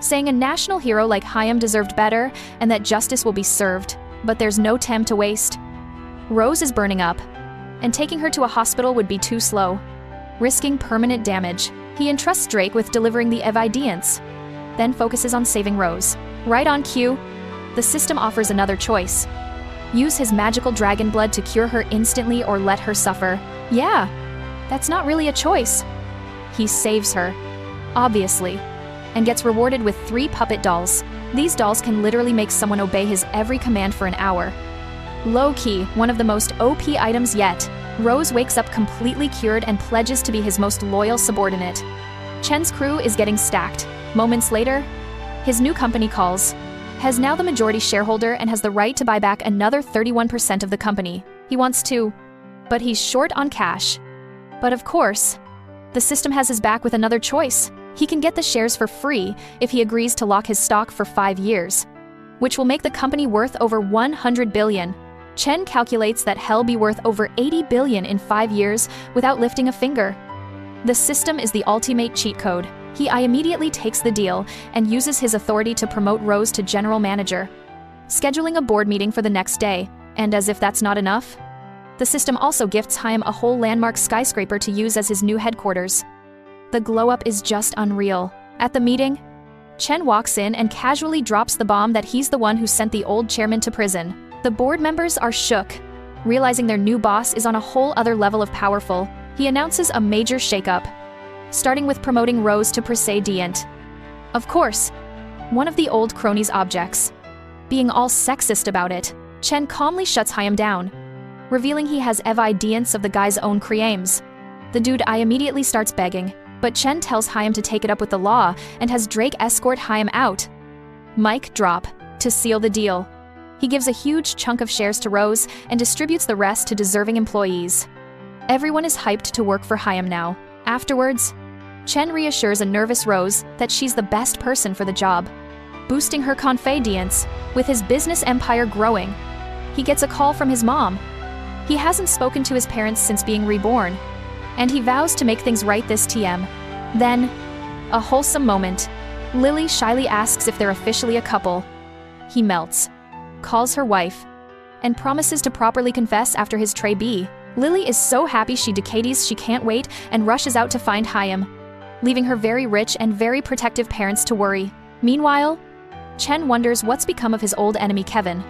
saying a national hero like Hyam deserved better and that justice will be served. But there's no time to waste. Rose is burning up, and taking her to a hospital would be too slow, risking permanent damage. He entrusts Drake with delivering the evidence, then focuses on saving Rose. Right on cue, the system offers another choice. Use his magical dragon blood to cure her instantly or let her suffer. Yeah, that's not really a choice. He saves her, obviously, and gets rewarded with 3 puppet dolls. These dolls can literally make someone obey his every command for an hour. Low-key, one of the most OP items yet. Rose wakes up completely cured and pledges to be his most loyal subordinate. Chen's crew is getting stacked. Moments later, his new company calls, has now the majority shareholder and has the right to buy back another 31% of the company. He wants to, but he's short on cash. But of course, the system has his back with another choice. He can get the shares for free if he agrees to lock his stock for 5 years, which will make the company worth over 100 billion. Chen calculates that he'll be worth over 80 billion in 5 years without lifting a finger. The system is the ultimate cheat code. He immediately takes the deal and uses his authority to promote Rose to general manager, scheduling a board meeting for the next day. And as if that's not enough, the system also gifts Hyam a whole landmark skyscraper to use as his new headquarters. The glow-up is just unreal. At the meeting, Chen walks in and casually drops the bomb that he's the one who sent the old chairman to prison. The board members are shook, realizing their new boss is on a whole other level of powerful. He announces a major shakeup, starting with promoting Rose to president. Of course, one of the old cronies objects, being all sexist about it. Chen calmly shuts Hyam down, revealing he has evidence of the guy's own crimes. The dude immediately starts begging, but Chen tells Hyam to take it up with the law and has Drake escort Hyam out. Mic drop. To seal the deal, he gives a huge chunk of shares to Rose and distributes the rest to deserving employees. Everyone is hyped to work for Hyam now. Afterwards, Chen reassures a nervous Rose that she's the best person for the job, boosting her confidence. With his business empire growing, he gets a call from his mom. He hasn't spoken to his parents since being reborn, and he vows to make things right this time. Then, a wholesome moment. Lily shyly asks if they're officially a couple. He melts, calls her wife, and promises to properly confess after his tray B. Lily is so happy she decades she can't wait and rushes out to find Hyam, leaving her very rich and very protective parents to worry. Meanwhile, Chen wonders what's become of his old enemy Kevin.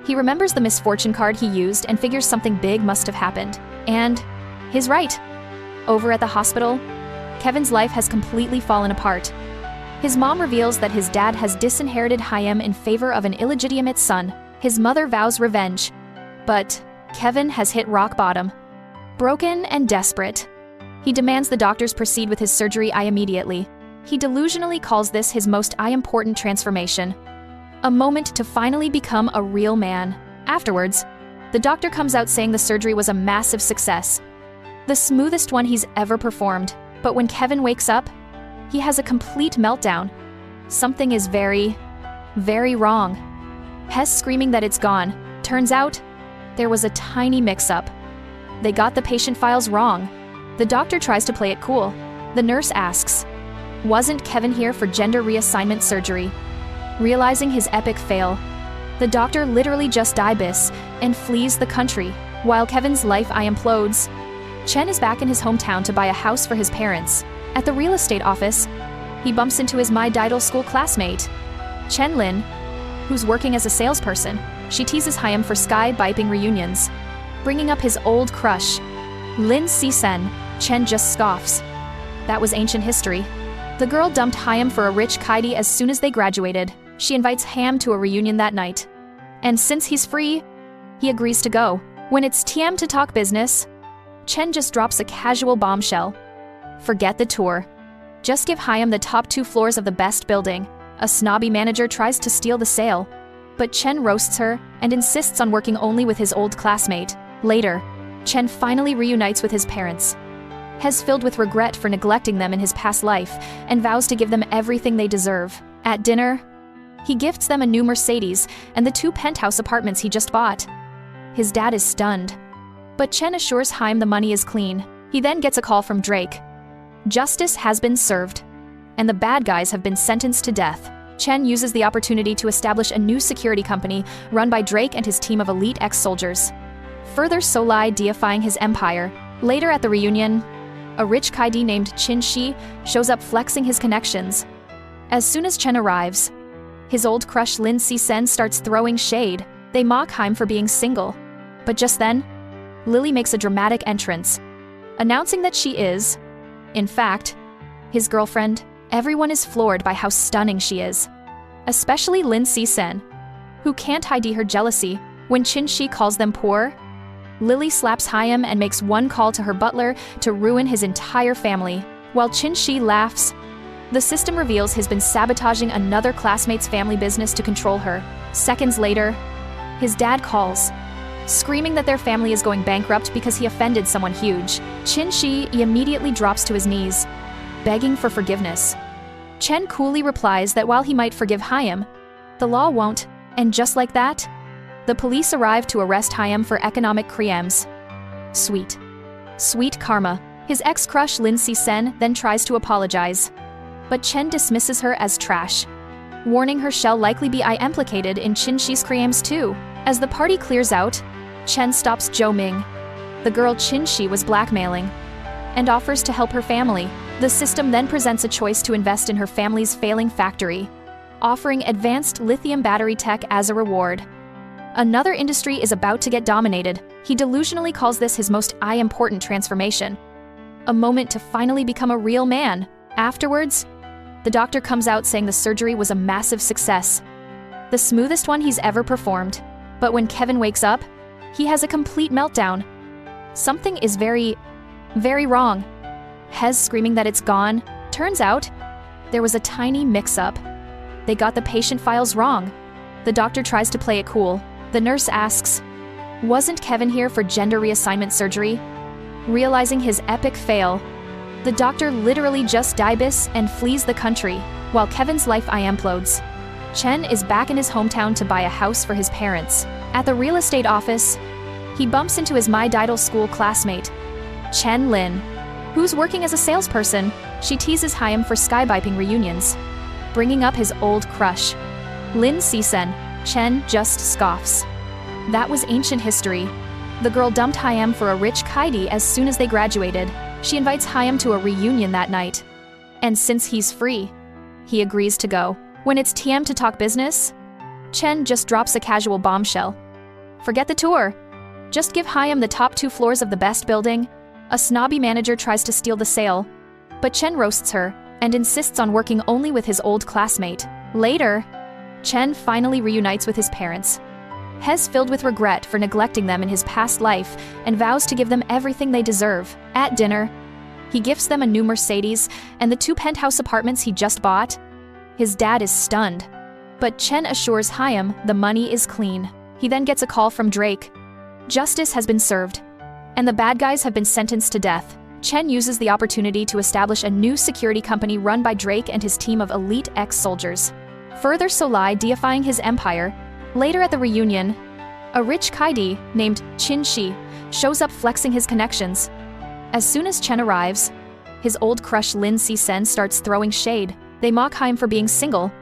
He remembers the misfortune card he used and figures something big must have happened. And he's right. Over at the hospital, Kevin's life has completely fallen apart. His mom reveals that his dad has disinherited Hyam in favor of an illegitimate son. His mother vows revenge, but Kevin has hit rock bottom. Broken and desperate, he demands the doctors proceed with his surgery immediately. He delusionally calls this his most important transformation, a moment to finally become a real man. Afterwards, the doctor comes out saying the surgery was a massive success. the smoothest one he's ever performed. But when Kevin wakes up, he has a complete meltdown. Something is very, very wrong. Hess screaming that it's gone. Turns out, there was a tiny mix-up. They got the patient files wrong. The doctor tries to play it cool. The nurse asks, "Wasn't Kevin here for gender reassignment surgery?" Realizing his epic fail, the doctor literally just dies and flees the country. While Kevin's life implodes, Chen is back in his hometown to buy a house for his parents. At the real estate office, he bumps into his middle school classmate, Chen Lin, who's working as a salesperson. She teases Hyam for sky-biping reunions, bringing up his old crush, Lin Si-sen. Chen just scoffs. That was ancient history. The girl dumped Hyam for a rich Kaidi as soon as they graduated. She invites Ham to a reunion that night. And since he's free, he agrees to go. When it's time to talk business, Chen just drops a casual bombshell. Forget the tour. Just give Hyam the top 2 floors of the best building. A snobby manager tries to steal the sale, but Chen roasts her and insists on working only with his old classmate. Later, Chen finally reunites with his parents. Hes filled with regret for neglecting them in his past life and vows to give them everything they deserve. At dinner, he gifts them a new Mercedes and the 2 penthouse apartments he just bought. His dad is stunned, but Chen assures Hyam the money is clean. He then gets a call from Drake. Justice has been served, and the bad guys have been sentenced to death. Chen uses the opportunity to establish a new security company run by Drake and his team of elite ex-soldiers, further solidifying his empire. Later at the reunion, a rich Kaidi named Qin Shi shows up flexing his connections. As soon as Chen arrives, his old crush Lin Si-sen starts throwing shade. They mock Hyam for being single. But just then, Lily makes a dramatic entrance, announcing that she is, in fact, his girlfriend. Everyone is floored by how stunning she is, especially Lin Si-sen, who can't hide her jealousy. When Qin Shi calls them poor, Lily slaps Hyam and makes one call to her butler to ruin his entire family. While Qin Shi laughs, the system reveals he's been sabotaging another classmate's family business to control her. Seconds later, his dad calls, screaming that their family is going bankrupt because he offended someone huge. Qin Shi immediately drops to his knees, begging for forgiveness. Chen coolly replies that while he might forgive Hyam, the law won't, and just like that, the police arrive to arrest Hyam for economic crimes. Sweet. Sweet karma. His ex-crush Lin Si-sen then tries to apologize, but Chen dismisses her as trash, warning her she'll likely be implicated in Qin Shi's crimes too. As the party clears out, Chen stops Zhou Ming, the girl Qin Shi was blackmailing, and offers to help her family. The system then presents a choice to invest in her family's failing factory, offering advanced lithium battery tech as a reward. Another industry is about to get dominated. He delusionally calls this his most important transformation, a moment to finally become a real man. Afterwards, the doctor comes out saying the surgery was a massive success, the smoothest one he's ever performed. But when Kevin wakes up, he has a complete meltdown. Something is very, very wrong. Hes screaming that it's gone. Turns out, there was a tiny mix-up. They got the patient files wrong. The doctor tries to play it cool. The nurse asks, "Wasn't Kevin here for gender reassignment surgery?" Realizing his epic fail, the doctor literally just dies and flees the country. While Kevin's life implodes, Chen is back in his hometown to buy a house for his parents. At the real estate office, he bumps into his middle school classmate, Chen Lin, who's working as a salesperson. She teases Hyam for skybiping reunions, bringing up his old crush, Lin Si-sen. Chen just scoffs. That was ancient history. The girl dumped Hyam for a rich Kaidi as soon as they graduated. She invites Hyam to a reunion that night. And since he's free, he agrees to go. When it's time to talk business, Chen just drops a casual bombshell. Forget the tour. Just give Hyam the top 2 floors of the best building. A snobby manager tries to steal the sale, but Chen roasts her and insists on working only with his old classmate. Later, Chen finally reunites with his parents. Hes filled with regret for neglecting them in his past life and vows to give them everything they deserve. At dinner, he gifts them a new Mercedes and the 2 penthouse apartments he just bought. His dad is stunned, but Chen assures Hyam the money is clean. He then gets a call from Drake. Justice has been served, and the bad guys have been sentenced to death. Chen uses the opportunity to establish a new security company run by Drake and his team of elite ex-soldiers, further solidifying his empire. Later at the reunion, a rich Kaidi named Qin Shi shows up flexing his connections. As soon as Chen arrives, his old crush Lin Si-sen starts throwing shade. They mock him for being single.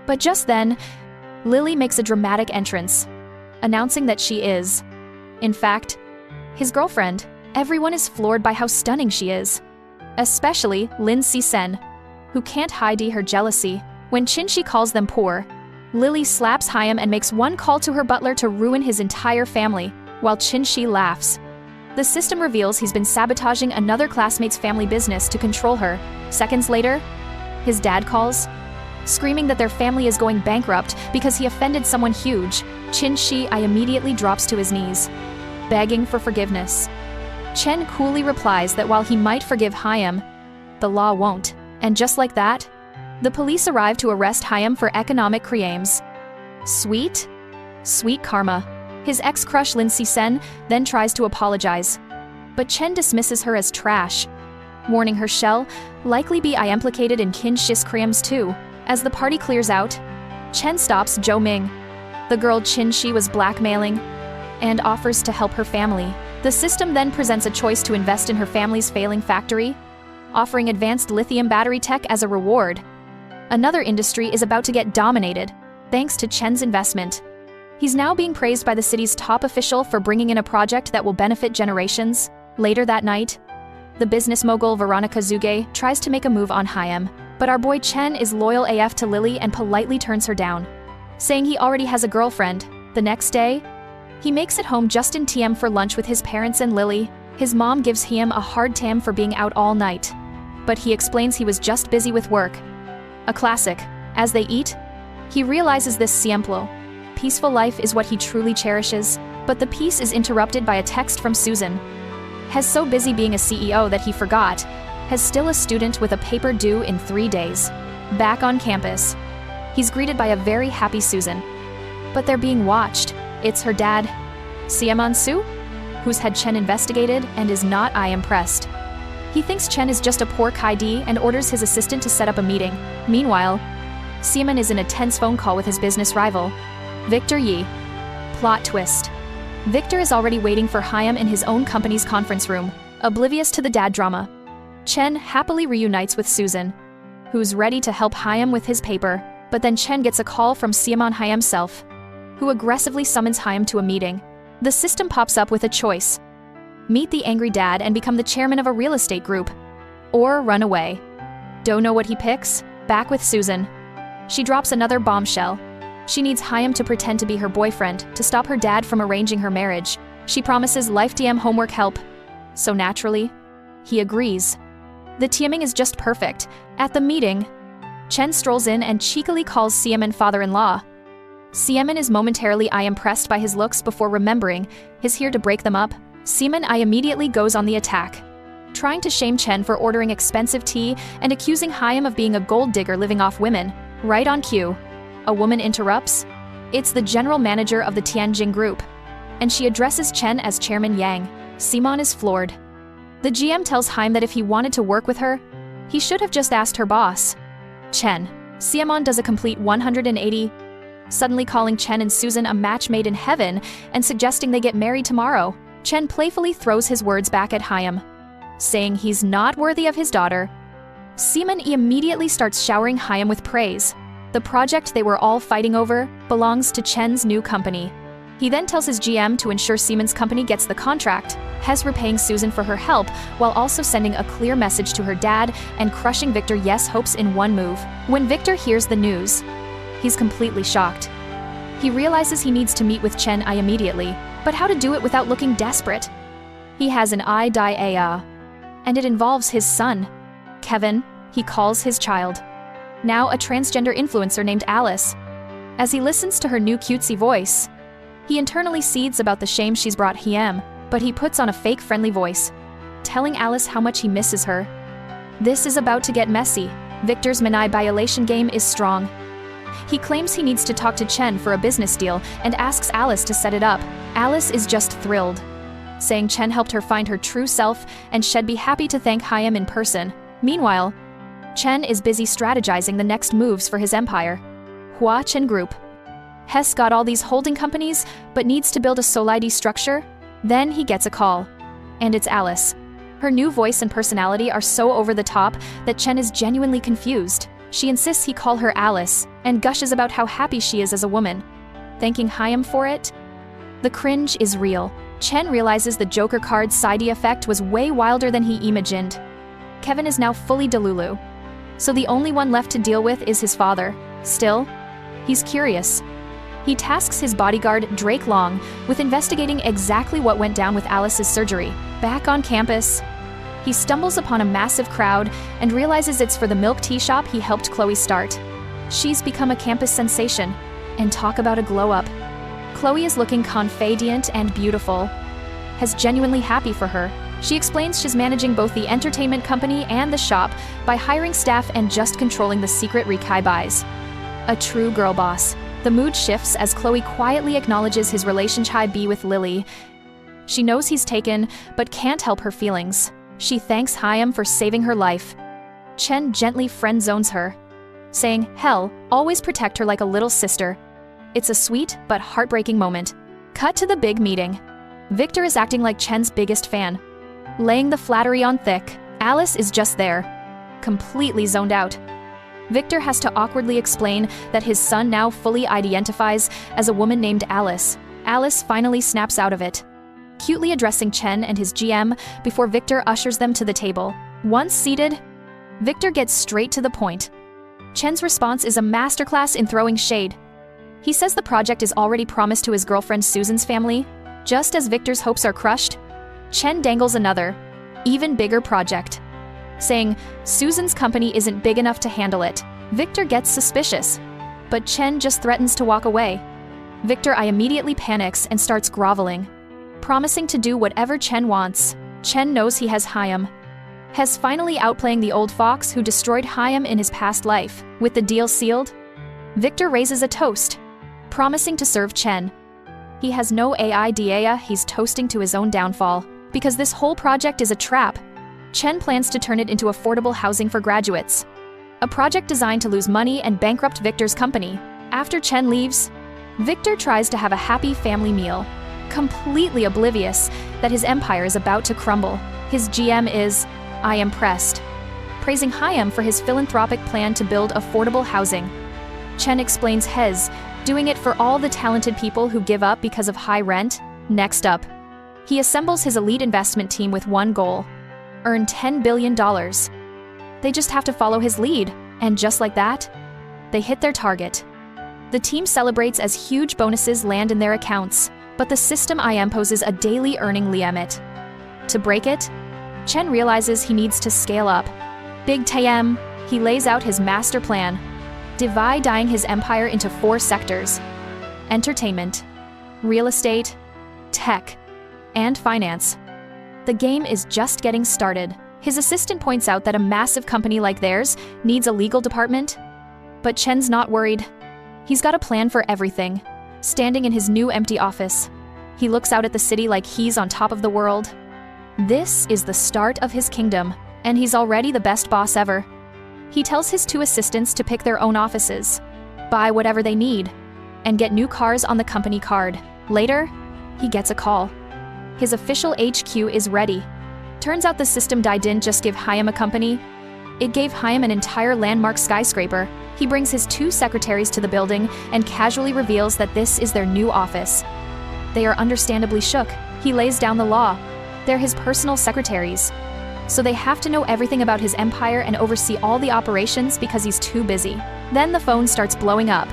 But just then, Lily makes a dramatic entrance, announcing that she is, in fact, his girlfriend. Everyone is floored by how stunning she is, especially Lin Si-sen, who can't hide her jealousy. When Qin Shi calls them poor, Lily slaps Hyam and makes one call to her butler to ruin his entire family, while Qin Shi laughs. The system reveals he's been sabotaging another classmate's family business to control her. Seconds later, his dad calls, screaming that their family is going bankrupt because he offended someone huge. Qin Shi immediately drops to his knees, begging for forgiveness. Chen coolly replies that while he might forgive Hyam, the law won't. And just like that, the police arrive to arrest Hyam for economic crimes. Sweet? Sweet karma. His ex-crush Lin Si-sen then tries to apologize, but Chen dismisses her as trash, warning her she'll likely be implicated in Qin Shi's crimes too. As the party clears out, Chen stops Zhou Ming, the girl Qin Shi was blackmailing, and offers to help her family. The system then presents a choice to invest in her family's failing factory, offering advanced lithium battery tech as a reward. Another industry is about to get dominated, thanks to Chen's investment. He's now being praised by the city's top official for bringing in a project that will benefit generations. Later that night, the business mogul Veronica Zuge tries to make a move on Hyam, but our boy Chen is loyal AF to Lily and politely turns her down, saying he already has a girlfriend. The next day, he makes it home just in time for lunch with his parents and Lily. His mom gives him a hard time for being out all night, but he explains he was just busy with work. A classic. As they eat, he realizes this simple, peaceful life is what he truly cherishes, but the peace is interrupted by a text from Susan. Has so busy being a CEO that he forgot, has still a student with a paper due in 3 days. Back on campus, he's greeted by a very happy Susan, but they're being watched. It's her dad, Siaman Su, who's had Chen investigated and is not impressed. He thinks Chen is just a poor Kaidi and orders his assistant to set up a meeting. Meanwhile, Siaman is in a tense phone call with his business rival, Victor Yi. Plot twist. Victor is already waiting for Hyam in his own company's conference room, oblivious to the dad drama. Chen happily reunites with Susan, who's ready to help Hyam with his paper, but then Chen gets a call from Siaman Hyam himself, who aggressively summons Hyam to a meeting. The system pops up with a choice: meet the angry dad and become the chairman of a real estate group, or run away. Don't know what he picks? Back with Susan. She drops another bombshell. She needs Hyam to pretend to be her boyfriend to stop her dad from arranging her marriage. She promises lifetime homework help. So naturally, he agrees. The teaming is just perfect. At the meeting, Chen strolls in and cheekily calls Siaman father-in-law. Siaman is momentarily impressed by his looks before remembering he's here to break them up. Siaman immediately goes on the attack, trying to shame Chen for ordering expensive tea and accusing Hyam of being a gold digger living off women. Right on cue, a woman interrupts. It's the general manager of the Tianjin group, and she addresses Chen as Chairman Yang. Simon is floored. The GM tells Hyam that if he wanted to work with her, he should have just asked her boss, Chen. Siamon does a complete 180, suddenly calling Chen and Susan a match made in heaven and suggesting they get married tomorrow. Chen playfully throws his words back at Hyam, saying he's not worthy of his daughter. Simon immediately starts showering Hyam with praise. The project they were all fighting over belongs to Chen's new company. He then tells his GM to ensure Simon's company gets the contract, has repaying Susan for her help, while also sending a clear message to her dad and crushing Victor Yes' hopes in one move. When Victor hears the news, he's completely shocked. He realizes he needs to meet with Chen immediately, but how to do it without looking desperate? He has an idea, and it involves his son, Kevin. He calls his child, now a transgender influencer named Alice. As he listens to her new cutesy voice, he internally seethes about the shame she's brought him, but he puts on a fake friendly voice, telling Alice how much he misses her. This is about to get messy. Victor's manipulation game is strong. He claims he needs to talk to Chen for a business deal and asks Alice to set it up. Alice is just thrilled. saying Chen helped her find her true self and she'd be happy to thank Hyam in person. Meanwhile, Chen is busy strategizing the next moves for his empire. Hua Chen Group. Hess got all these holding companies, but needs to build a solid structure. Then he gets a call. And it's Alice. Her new voice and personality are so over the top that Chen is genuinely confused. She insists he call her Alice, and gushes about how happy she is as a woman. Thanking Hyam for it? The cringe is real. Chen realizes the Joker card's side effect was way wilder than he imagined. Kevin is now fully Delulu. So the only one left to deal with is his father. Still, he's curious. He tasks his bodyguard, Drake Long, with investigating exactly what went down with Alice's surgery. Back on campus, he stumbles upon a massive crowd and realizes it's for the milk tea shop he helped Chloe start. She's become a campus sensation. And talk about a glow-up. Chloe is looking confident and beautiful. Has genuinely happy for her. She explains she's managing both the entertainment company and the shop by hiring staff and just controlling the secret Rikai buys. A true girl boss. The mood shifts as Chloe quietly acknowledges his relationship with Lily. She knows he's taken, but can't help her feelings. She thanks Hyam for saving her life. Chen gently friend-zones her, saying, "Hell, always protect her like a little sister." It's a sweet but heartbreaking moment. Cut to the big meeting. Victor is acting like Chen's biggest fan. Laying the flattery on thick. Alice is just there, completely zoned out. Victor has to awkwardly explain that his son now fully identifies as a woman named Alice. Alice finally snaps out of it, cutely addressing Chen and his GM before Victor ushers them to the table. Once seated, Victor gets straight to the point. Chen's response is a masterclass in throwing shade. He says the project is already promised to his girlfriend Susan's family. Just as Victor's hopes are crushed, Chen dangles another, even bigger project, saying Susan's company isn't big enough to handle it. Victor gets suspicious, but Chen just threatens to walk away. Victor immediately panics and starts groveling, promising to do whatever Chen wants. Chen knows he has Hyam. Has finally outplaying the old fox who destroyed Hyam in his past life. With the deal sealed, Victor raises a toast, promising to serve Chen. He has no idea he's toasting to his own downfall, because this whole project is a trap. Chen plans to turn it into affordable housing for graduates. A project designed to lose money and bankrupt Victor's company. After Chen leaves, Victor tries to have a happy family meal, completely oblivious that his empire is about to crumble. His GM is, "I am impressed," praising Hyam for his philanthropic plan to build affordable housing. Chen explains Hez, doing it for all the talented people who give up because of high rent. Next up, he assembles his elite investment team with one goal: earn $10 billion. They just have to follow his lead, and just like that, they hit their target. The team celebrates as huge bonuses land in their accounts, but the system IM poses a daily earning limit. To break it, Chen realizes he needs to scale up. Big TM, he lays out his master plan, dividing his empire into 4 sectors: entertainment, real estate, tech, and finance. The game is just getting started. His assistant points out that a massive company like theirs needs a legal department, but Chen's not worried. He's got a plan for everything. Standing in his new empty office, he looks out at the city like he's on top of the world. This is the start of his kingdom, and he's already the best boss ever. He tells his 2 assistants to pick their own offices, buy whatever they need, and get new cars on the company card. Later, he gets a call. His official HQ is ready. Turns out the system didn't just give Hyam a company. It gave Hyam an entire landmark skyscraper. He brings his 2 secretaries to the building and casually reveals that this is their new office. They are understandably shook. He lays down the law. They're his personal secretaries, so they have to know everything about his empire and oversee all the operations because he's too busy. Then the phone starts blowing up.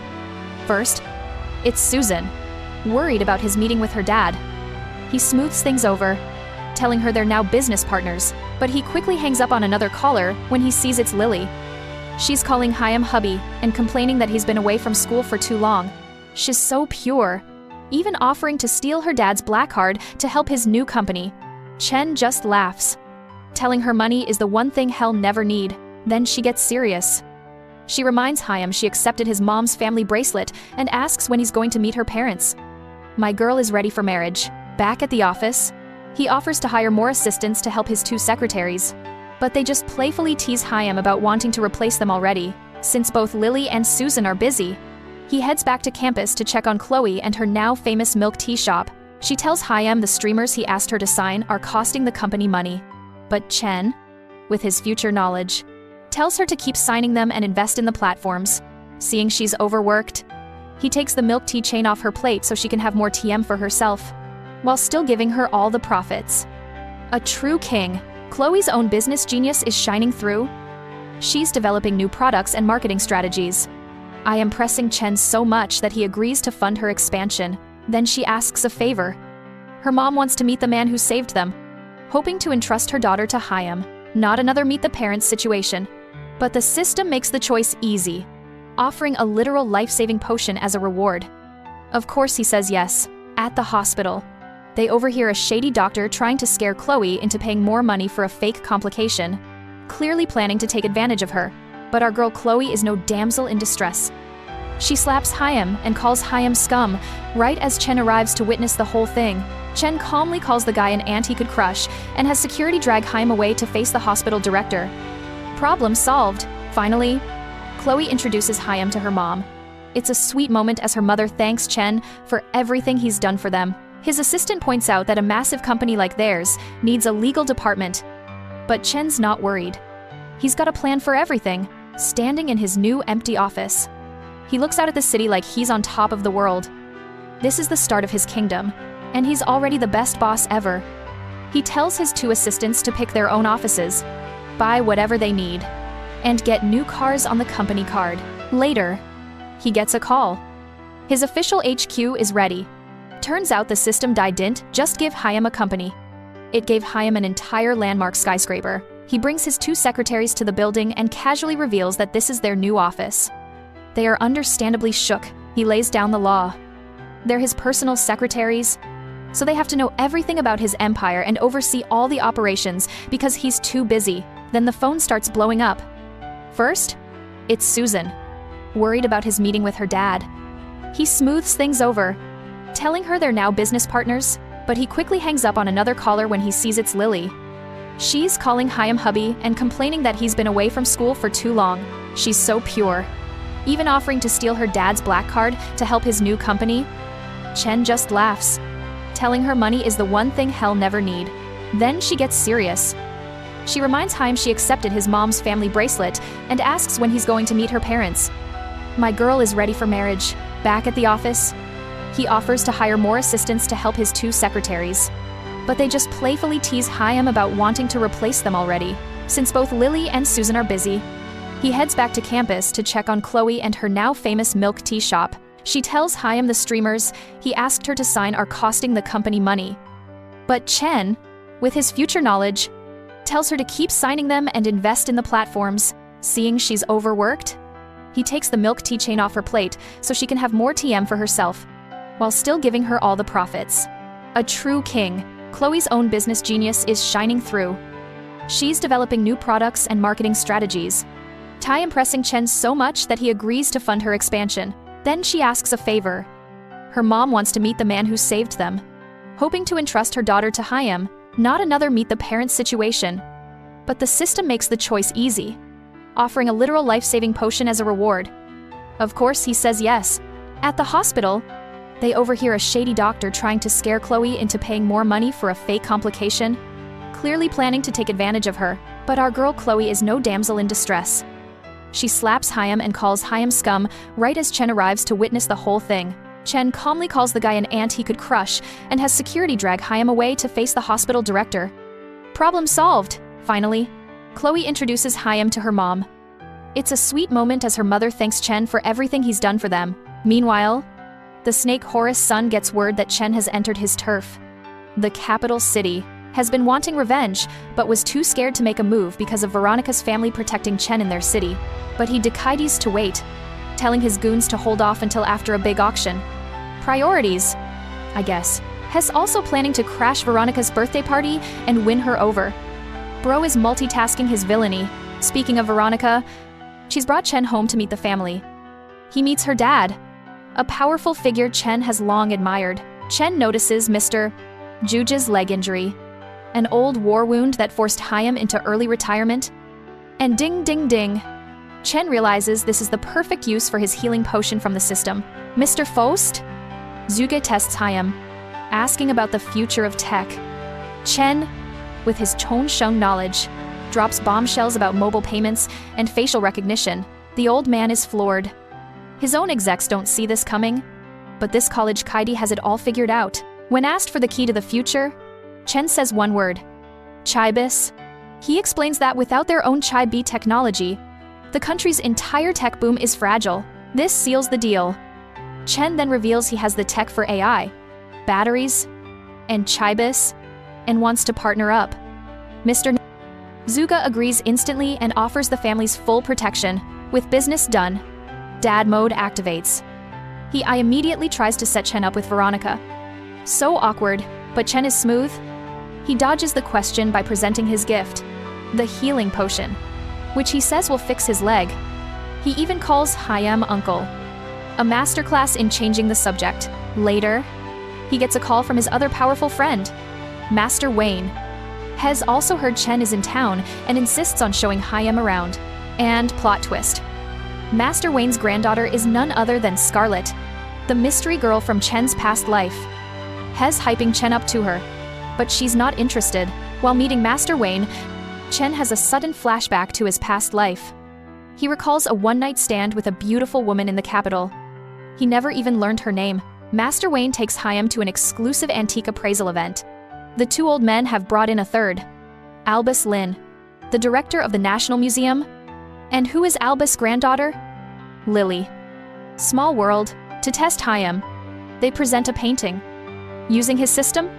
First, it's Susan, worried about his meeting with her dad. He smooths things over, telling her they're now business partners, but he quickly hangs up on another caller when he sees it's Lily. She's calling Hyam hubby and complaining that he's been away from school for too long. She's so pure, even offering to steal her dad's black card to help his new company. Chen just laughs, telling her money is the one thing he'll never need. Then she gets serious. She reminds Hyam she accepted his mom's family bracelet and asks when he's going to meet her parents. My girl is ready for marriage. Back at the office, He offers to hire more assistants to help his two secretaries. But they just playfully tease Hyam about wanting to replace them already, since both Lily and Susan are busy. He heads back to campus to check on Chloe and her now famous milk tea shop. She tells Hyam the streamers he asked her to sign are costing the company money. But Chen, with his future knowledge, tells her to keep signing them and invest in the platforms. Seeing she's overworked, he takes the milk tea chain off her plate so she can have more TM for herself, while still giving her all the profits. A true king, Chloe's own business genius is shining through. She's developing new products and marketing strategies. I am pressing Chen so much that he agrees to fund her expansion. Then she asks a favor. Her mom wants to meet the man who saved them, hoping to entrust her daughter to Hyam, not another meet the parents situation. But the system makes the choice easy, offering a literal life-saving potion as a reward. Of course he says yes. At the hospital, they overhear a shady doctor trying to scare Chloe into paying more money for a fake complication, clearly planning to take advantage of her. But our girl Chloe is no damsel in distress. She slaps Hyam and calls Hyam scum, right as Chen arrives to witness the whole thing. Chen calmly calls the guy an ant he could crush and has security drag Hyam away to face the hospital director. Problem solved. Finally, Chloe introduces Hyam to her mom. It's a sweet moment as her mother thanks Chen for everything he's done for them. His assistant points out that a massive company like theirs needs a legal department. But Chen's not worried. He's got a plan for everything, standing in his new empty office. He looks out at the city like he's on top of the world. This is the start of his kingdom, and he's already the best boss ever. He tells his two assistants to pick their own offices, buy whatever they need, and get new cars on the company card. Later, he gets a call. His official HQ is ready. Turns out the system didn't just give Hyam a company. It gave Hyam an entire landmark skyscraper. He brings his two secretaries to the building and casually reveals that this is their new office. They are understandably shook. He lays down the law. They're his personal secretaries, so they have to know everything about his empire and oversee all the operations because he's too busy. Then the phone starts blowing up. First, it's Susan, worried about his meeting with her dad. He smooths things over, telling her they're now business partners, but he quickly hangs up on another caller when he sees it's Lily. She's calling Hyam hubby and complaining that he's been away from school for too long. She's so pure, even offering to steal her dad's black card to help his new company. Chen just laughs, telling her money is the one thing he'll never need. Then she gets serious. She reminds Hyam she accepted his mom's family bracelet and asks when he's going to meet her parents. My girl is ready for marriage. Back at the office, he offers to hire more assistants to help his two secretaries. But they just playfully tease Hyam about wanting to replace them already, since both Lily and Susan are busy. He heads back to campus to check on Chloe and her now famous milk tea shop. She tells Hyam the streamers he asked her to sign are costing the company money. But Chen, with his future knowledge, tells her to keep signing them and invest in the platforms. Seeing she's overworked, he takes the milk tea chain off her plate so she can have more TM for herself, while still giving her all the profits. A true king, Chloe's own business genius is shining through. She's developing new products and marketing strategies, impressing Chen so much that he agrees to fund her expansion. Then she asks a favor. Her mom wants to meet the man who saved them, hoping to entrust her daughter to Hyam, not another meet the parents situation. But the system makes the choice easy, offering a literal life-saving potion as a reward. Of course he says yes. At the hospital, they overhear a shady doctor trying to scare Chloe into paying more money for a fake complication, clearly planning to take advantage of her. But our girl Chloe is no damsel in distress. She slaps Hyam and calls Hyam scum right as Chen arrives to witness the whole thing. Chen calmly calls the guy an ant he could crush and has security drag Hyam away to face the hospital director. Problem solved. Finally, Chloe introduces Hyam to her mom. It's a sweet moment as her mother thanks Chen for everything he's done for them. Meanwhile, the snake Horus' son gets word that Chen has entered his turf. The capital city has been wanting revenge, but was too scared to make a move because of Veronica's family protecting Chen in their city. But he decides to wait, telling his goons to hold off until after a big auction. Priorities, I guess. Hess also planning to crash Veronica's birthday party and win her over. Bro is multitasking his villainy. Speaking of Veronica, she's brought Chen home to meet the family. He meets her dad, a powerful figure Chen has long admired. Chen notices Mr. Juge's leg injury, An old war wound that forced Hyam into early retirement? And ding ding ding. Chen realizes this is the perfect use for his healing potion from the system. Mr. Faust? Zhuge tests Hyam, asking about the future of tech. Chen, with his Chongsheng knowledge, drops bombshells about mobile payments and facial recognition. The old man is floored. His own execs don't see this coming, but this college kaidi has it all figured out. When asked for the key to the future, Chen says one word: Chaibis. He explains that without their own Chai B technology, the country's entire tech boom is fragile. This seals the deal. Chen then reveals he has the tech for AI, batteries, and Chaibis, and wants to partner up. Mr. Zhuge agrees instantly and offers the family's full protection. With business done, Dad mode activates. He immediately tries to set Chen up with Veronica. So awkward, but Chen is smooth. He dodges the question by presenting his gift, the healing potion, which he says will fix his leg. He even calls Hyam uncle. A masterclass in changing the subject. Later, he gets a call from his other powerful friend, Master Wayne. Hez also heard Chen is in town and insists on showing Hyam around. And plot twist. Master Wayne's granddaughter is none other than Scarlet, the mystery girl from Chen's past life. Hez hyping Chen up to her, but she's not interested. While meeting Master Wayne, Chen has a sudden flashback to his past life. He recalls a one-night stand with a beautiful woman in the capital. He never even learned her name. Master Wayne takes Hyam to an exclusive antique appraisal event. The two old men have brought in a third, Albus Lin, the director of the National Museum. And who is Albus' granddaughter? Lily. Small world. To test Hyam, they present a painting. Using his system,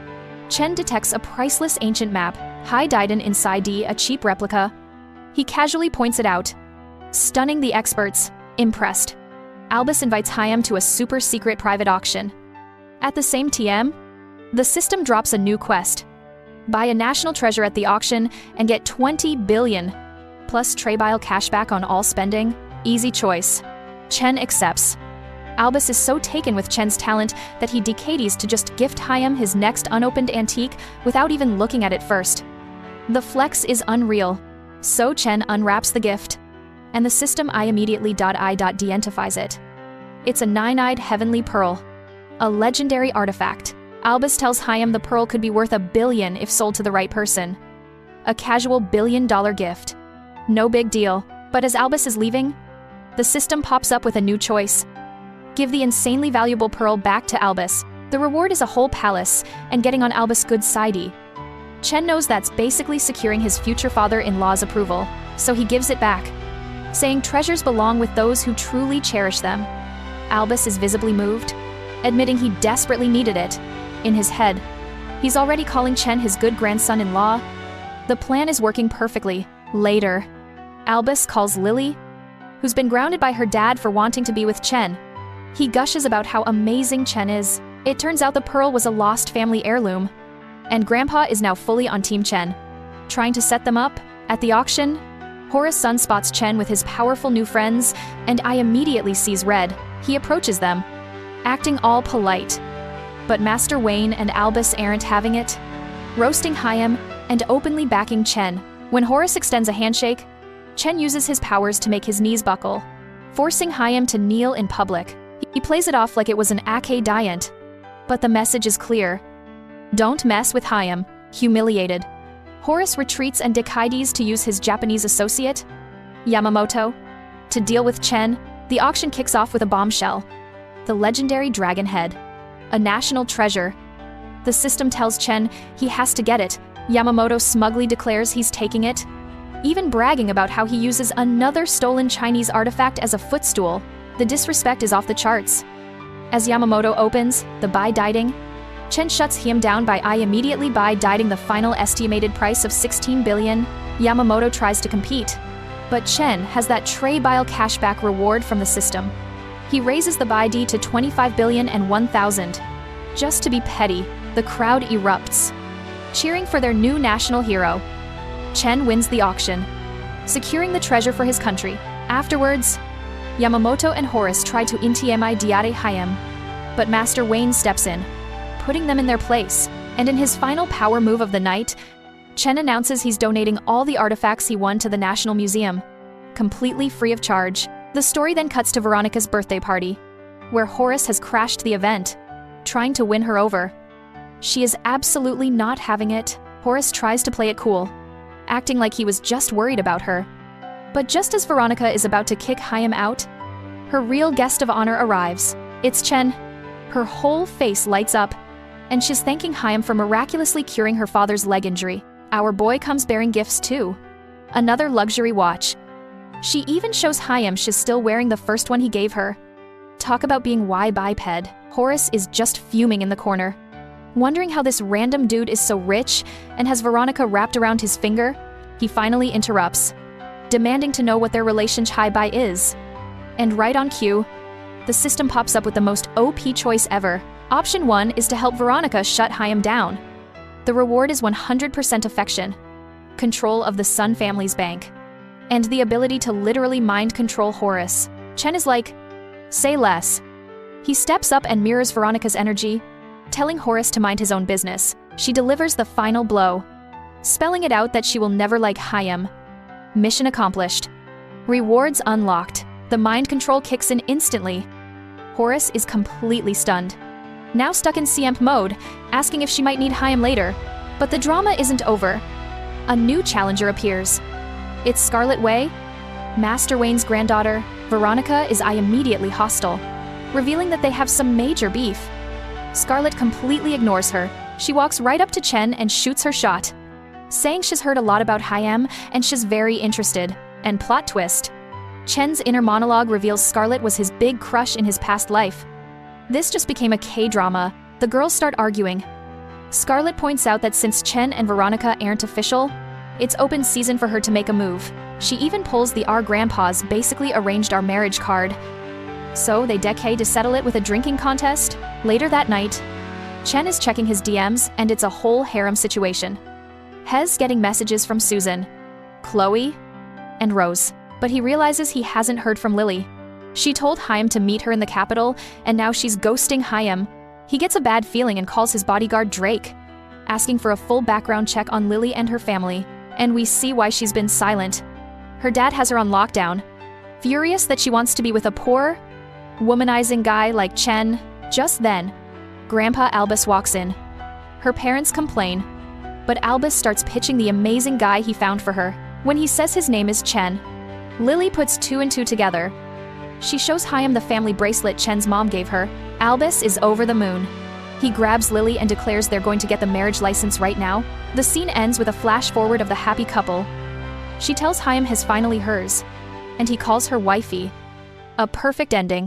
Chen detects a priceless ancient map, high-diden inside a cheap replica. He casually points it out, stunning the experts. Impressed, Albus invites Hyam to a super-secret private auction. At the same time, the system drops a new quest. Buy a national treasure at the auction and get 20 billion, plus Trebile cashback on all spending. Easy choice. Chen accepts. Albus is so taken with Chen's talent that he decades to just gift Hyam his next unopened antique without even looking at it first. The flex is unreal. So Chen unwraps the gift, and the system immediately identifies it. It's a nine-eyed heavenly pearl, a legendary artifact. Albus tells Hyam the pearl could be worth $1 billion if sold to the right person. A casual $1 billion gift. No big deal, but as Albus is leaving, the system pops up with a new choice. Give the insanely valuable pearl back to Albus. The reward is a whole palace, and getting on Albus' good side. Chen knows that's basically securing his future father-in-law's approval, so he gives it back, saying treasures belong with those who truly cherish them. Albus is visibly moved, admitting he desperately needed it. In his head, he's already calling Chen his good grandson-in-law. The plan is working perfectly. Later, Albus calls Lily, who's been grounded by her dad for wanting to be with Chen. He gushes about how amazing Chen is. It turns out the pearl was a lost family heirloom, and Grandpa is now fully on Team Chen. Trying to set them up, at the auction, Horace Sun spots Chen with his powerful new friends, and I immediately sees red. He approaches them, acting all polite. But Master Wayne and Albus aren't having it, roasting Hyam and openly backing Chen. When Horace extends a handshake, Chen uses his powers to make his knees buckle, forcing Hyam to kneel in public. He plays it off like it was an accident, but the message is clear. Don't mess with Hyam. Humiliated, Horace retreats and decides to use his Japanese associate, Yamamoto, to deal with Chen. The auction kicks off with a bombshell. The legendary dragon head, a national treasure. The system tells Chen he has to get it. Yamamoto smugly declares he's taking it, even bragging about how he uses another stolen Chinese artifact as a footstool. The disrespect is off the charts. As Yamamoto opens the buy-diding, Chen shuts him down by immediately buy-diding the final estimated price of 16 billion. Yamamoto tries to compete, but Chen has that Trebile cashback reward from the system. He raises the buy-D to 25 billion and 1,000. Just to be petty, the crowd erupts, cheering for their new national hero. Chen wins the auction, securing the treasure for his country. Afterwards, Yamamoto and Horace try to intimidate Hyam, but Master Wayne steps in, putting them in their place, and in his final power move of the night, Chen announces he's donating all the artifacts he won to the National Museum, completely free of charge. The story then cuts to Veronica's birthday party, where Horace has crashed the event, trying to win her over. She is absolutely not having it. Horace tries to play it cool, acting like he was just worried about her. But just as Veronica is about to kick Hyam out, her real guest of honor arrives. It's Chen. Her whole face lights up, and she's thanking Hyam for miraculously curing her father's leg injury. Our boy comes bearing gifts too. Another luxury watch. She even shows Hyam she's still wearing the first one he gave her. Talk about being biped. Horace is just fuming in the corner, wondering how this random dude is so rich and has Veronica wrapped around his finger. He finally interrupts, demanding to know what their relationship is. And right on cue, the system pops up with the most OP choice ever. Option 1 is to help Veronica shut Hyam down. The reward is 100% affection, control of the Sun family's bank, and the ability to literally mind control Horace. Chen is like, say less. He steps up and mirrors Veronica's energy, telling Horace to mind his own business. She delivers the final blow, spelling it out that she will never like Hyam. Mission accomplished. Rewards unlocked. The mind control kicks in instantly. Horace is completely stunned, now stuck in CMP mode, asking if she might need Hyam later. But the drama isn't over. A new challenger appears. It's Scarlet Wei, Master Wayne's granddaughter. Veronica is immediately hostile, revealing that they have some major beef. Scarlet completely ignores her. She walks right up to Chen and shoots her shot, saying she's heard a lot about Hyam and she's very interested. And plot twist, Chen's inner monologue reveals Scarlet was his big crush in his past life. This just became a K-drama. The girls start arguing. Scarlet points out that since Chen and Veronica aren't official, it's open season for her to make a move. She even pulls the "our grandpas basically arranged our marriage" card. So they decide to settle it with a drinking contest. Later that night, Chen is checking his DMs and it's a whole harem situation. Hez getting messages from Susan, Chloe, and Rose. But he realizes he hasn't heard from Lily. She told Hyam to meet her in the capital, and now she's ghosting Hyam. He gets a bad feeling and calls his bodyguard Drake, asking for a full background check on Lily and her family. And we see why she's been silent. Her dad has her on lockdown, furious that she wants to be with a poor, womanizing guy like Chen. Just then, Grandpa Albus walks in. Her parents complain, but Albus starts pitching the amazing guy he found for her. When he says his name is Chen, Lily puts 2 and 2 together. She shows Hyam the family bracelet Chen's mom gave her. Albus is over the moon. He grabs Lily and declares they're going to get the marriage license right now. The scene ends with a flash forward of the happy couple. She tells Hyam he's finally hers, and he calls her wifey. A perfect ending.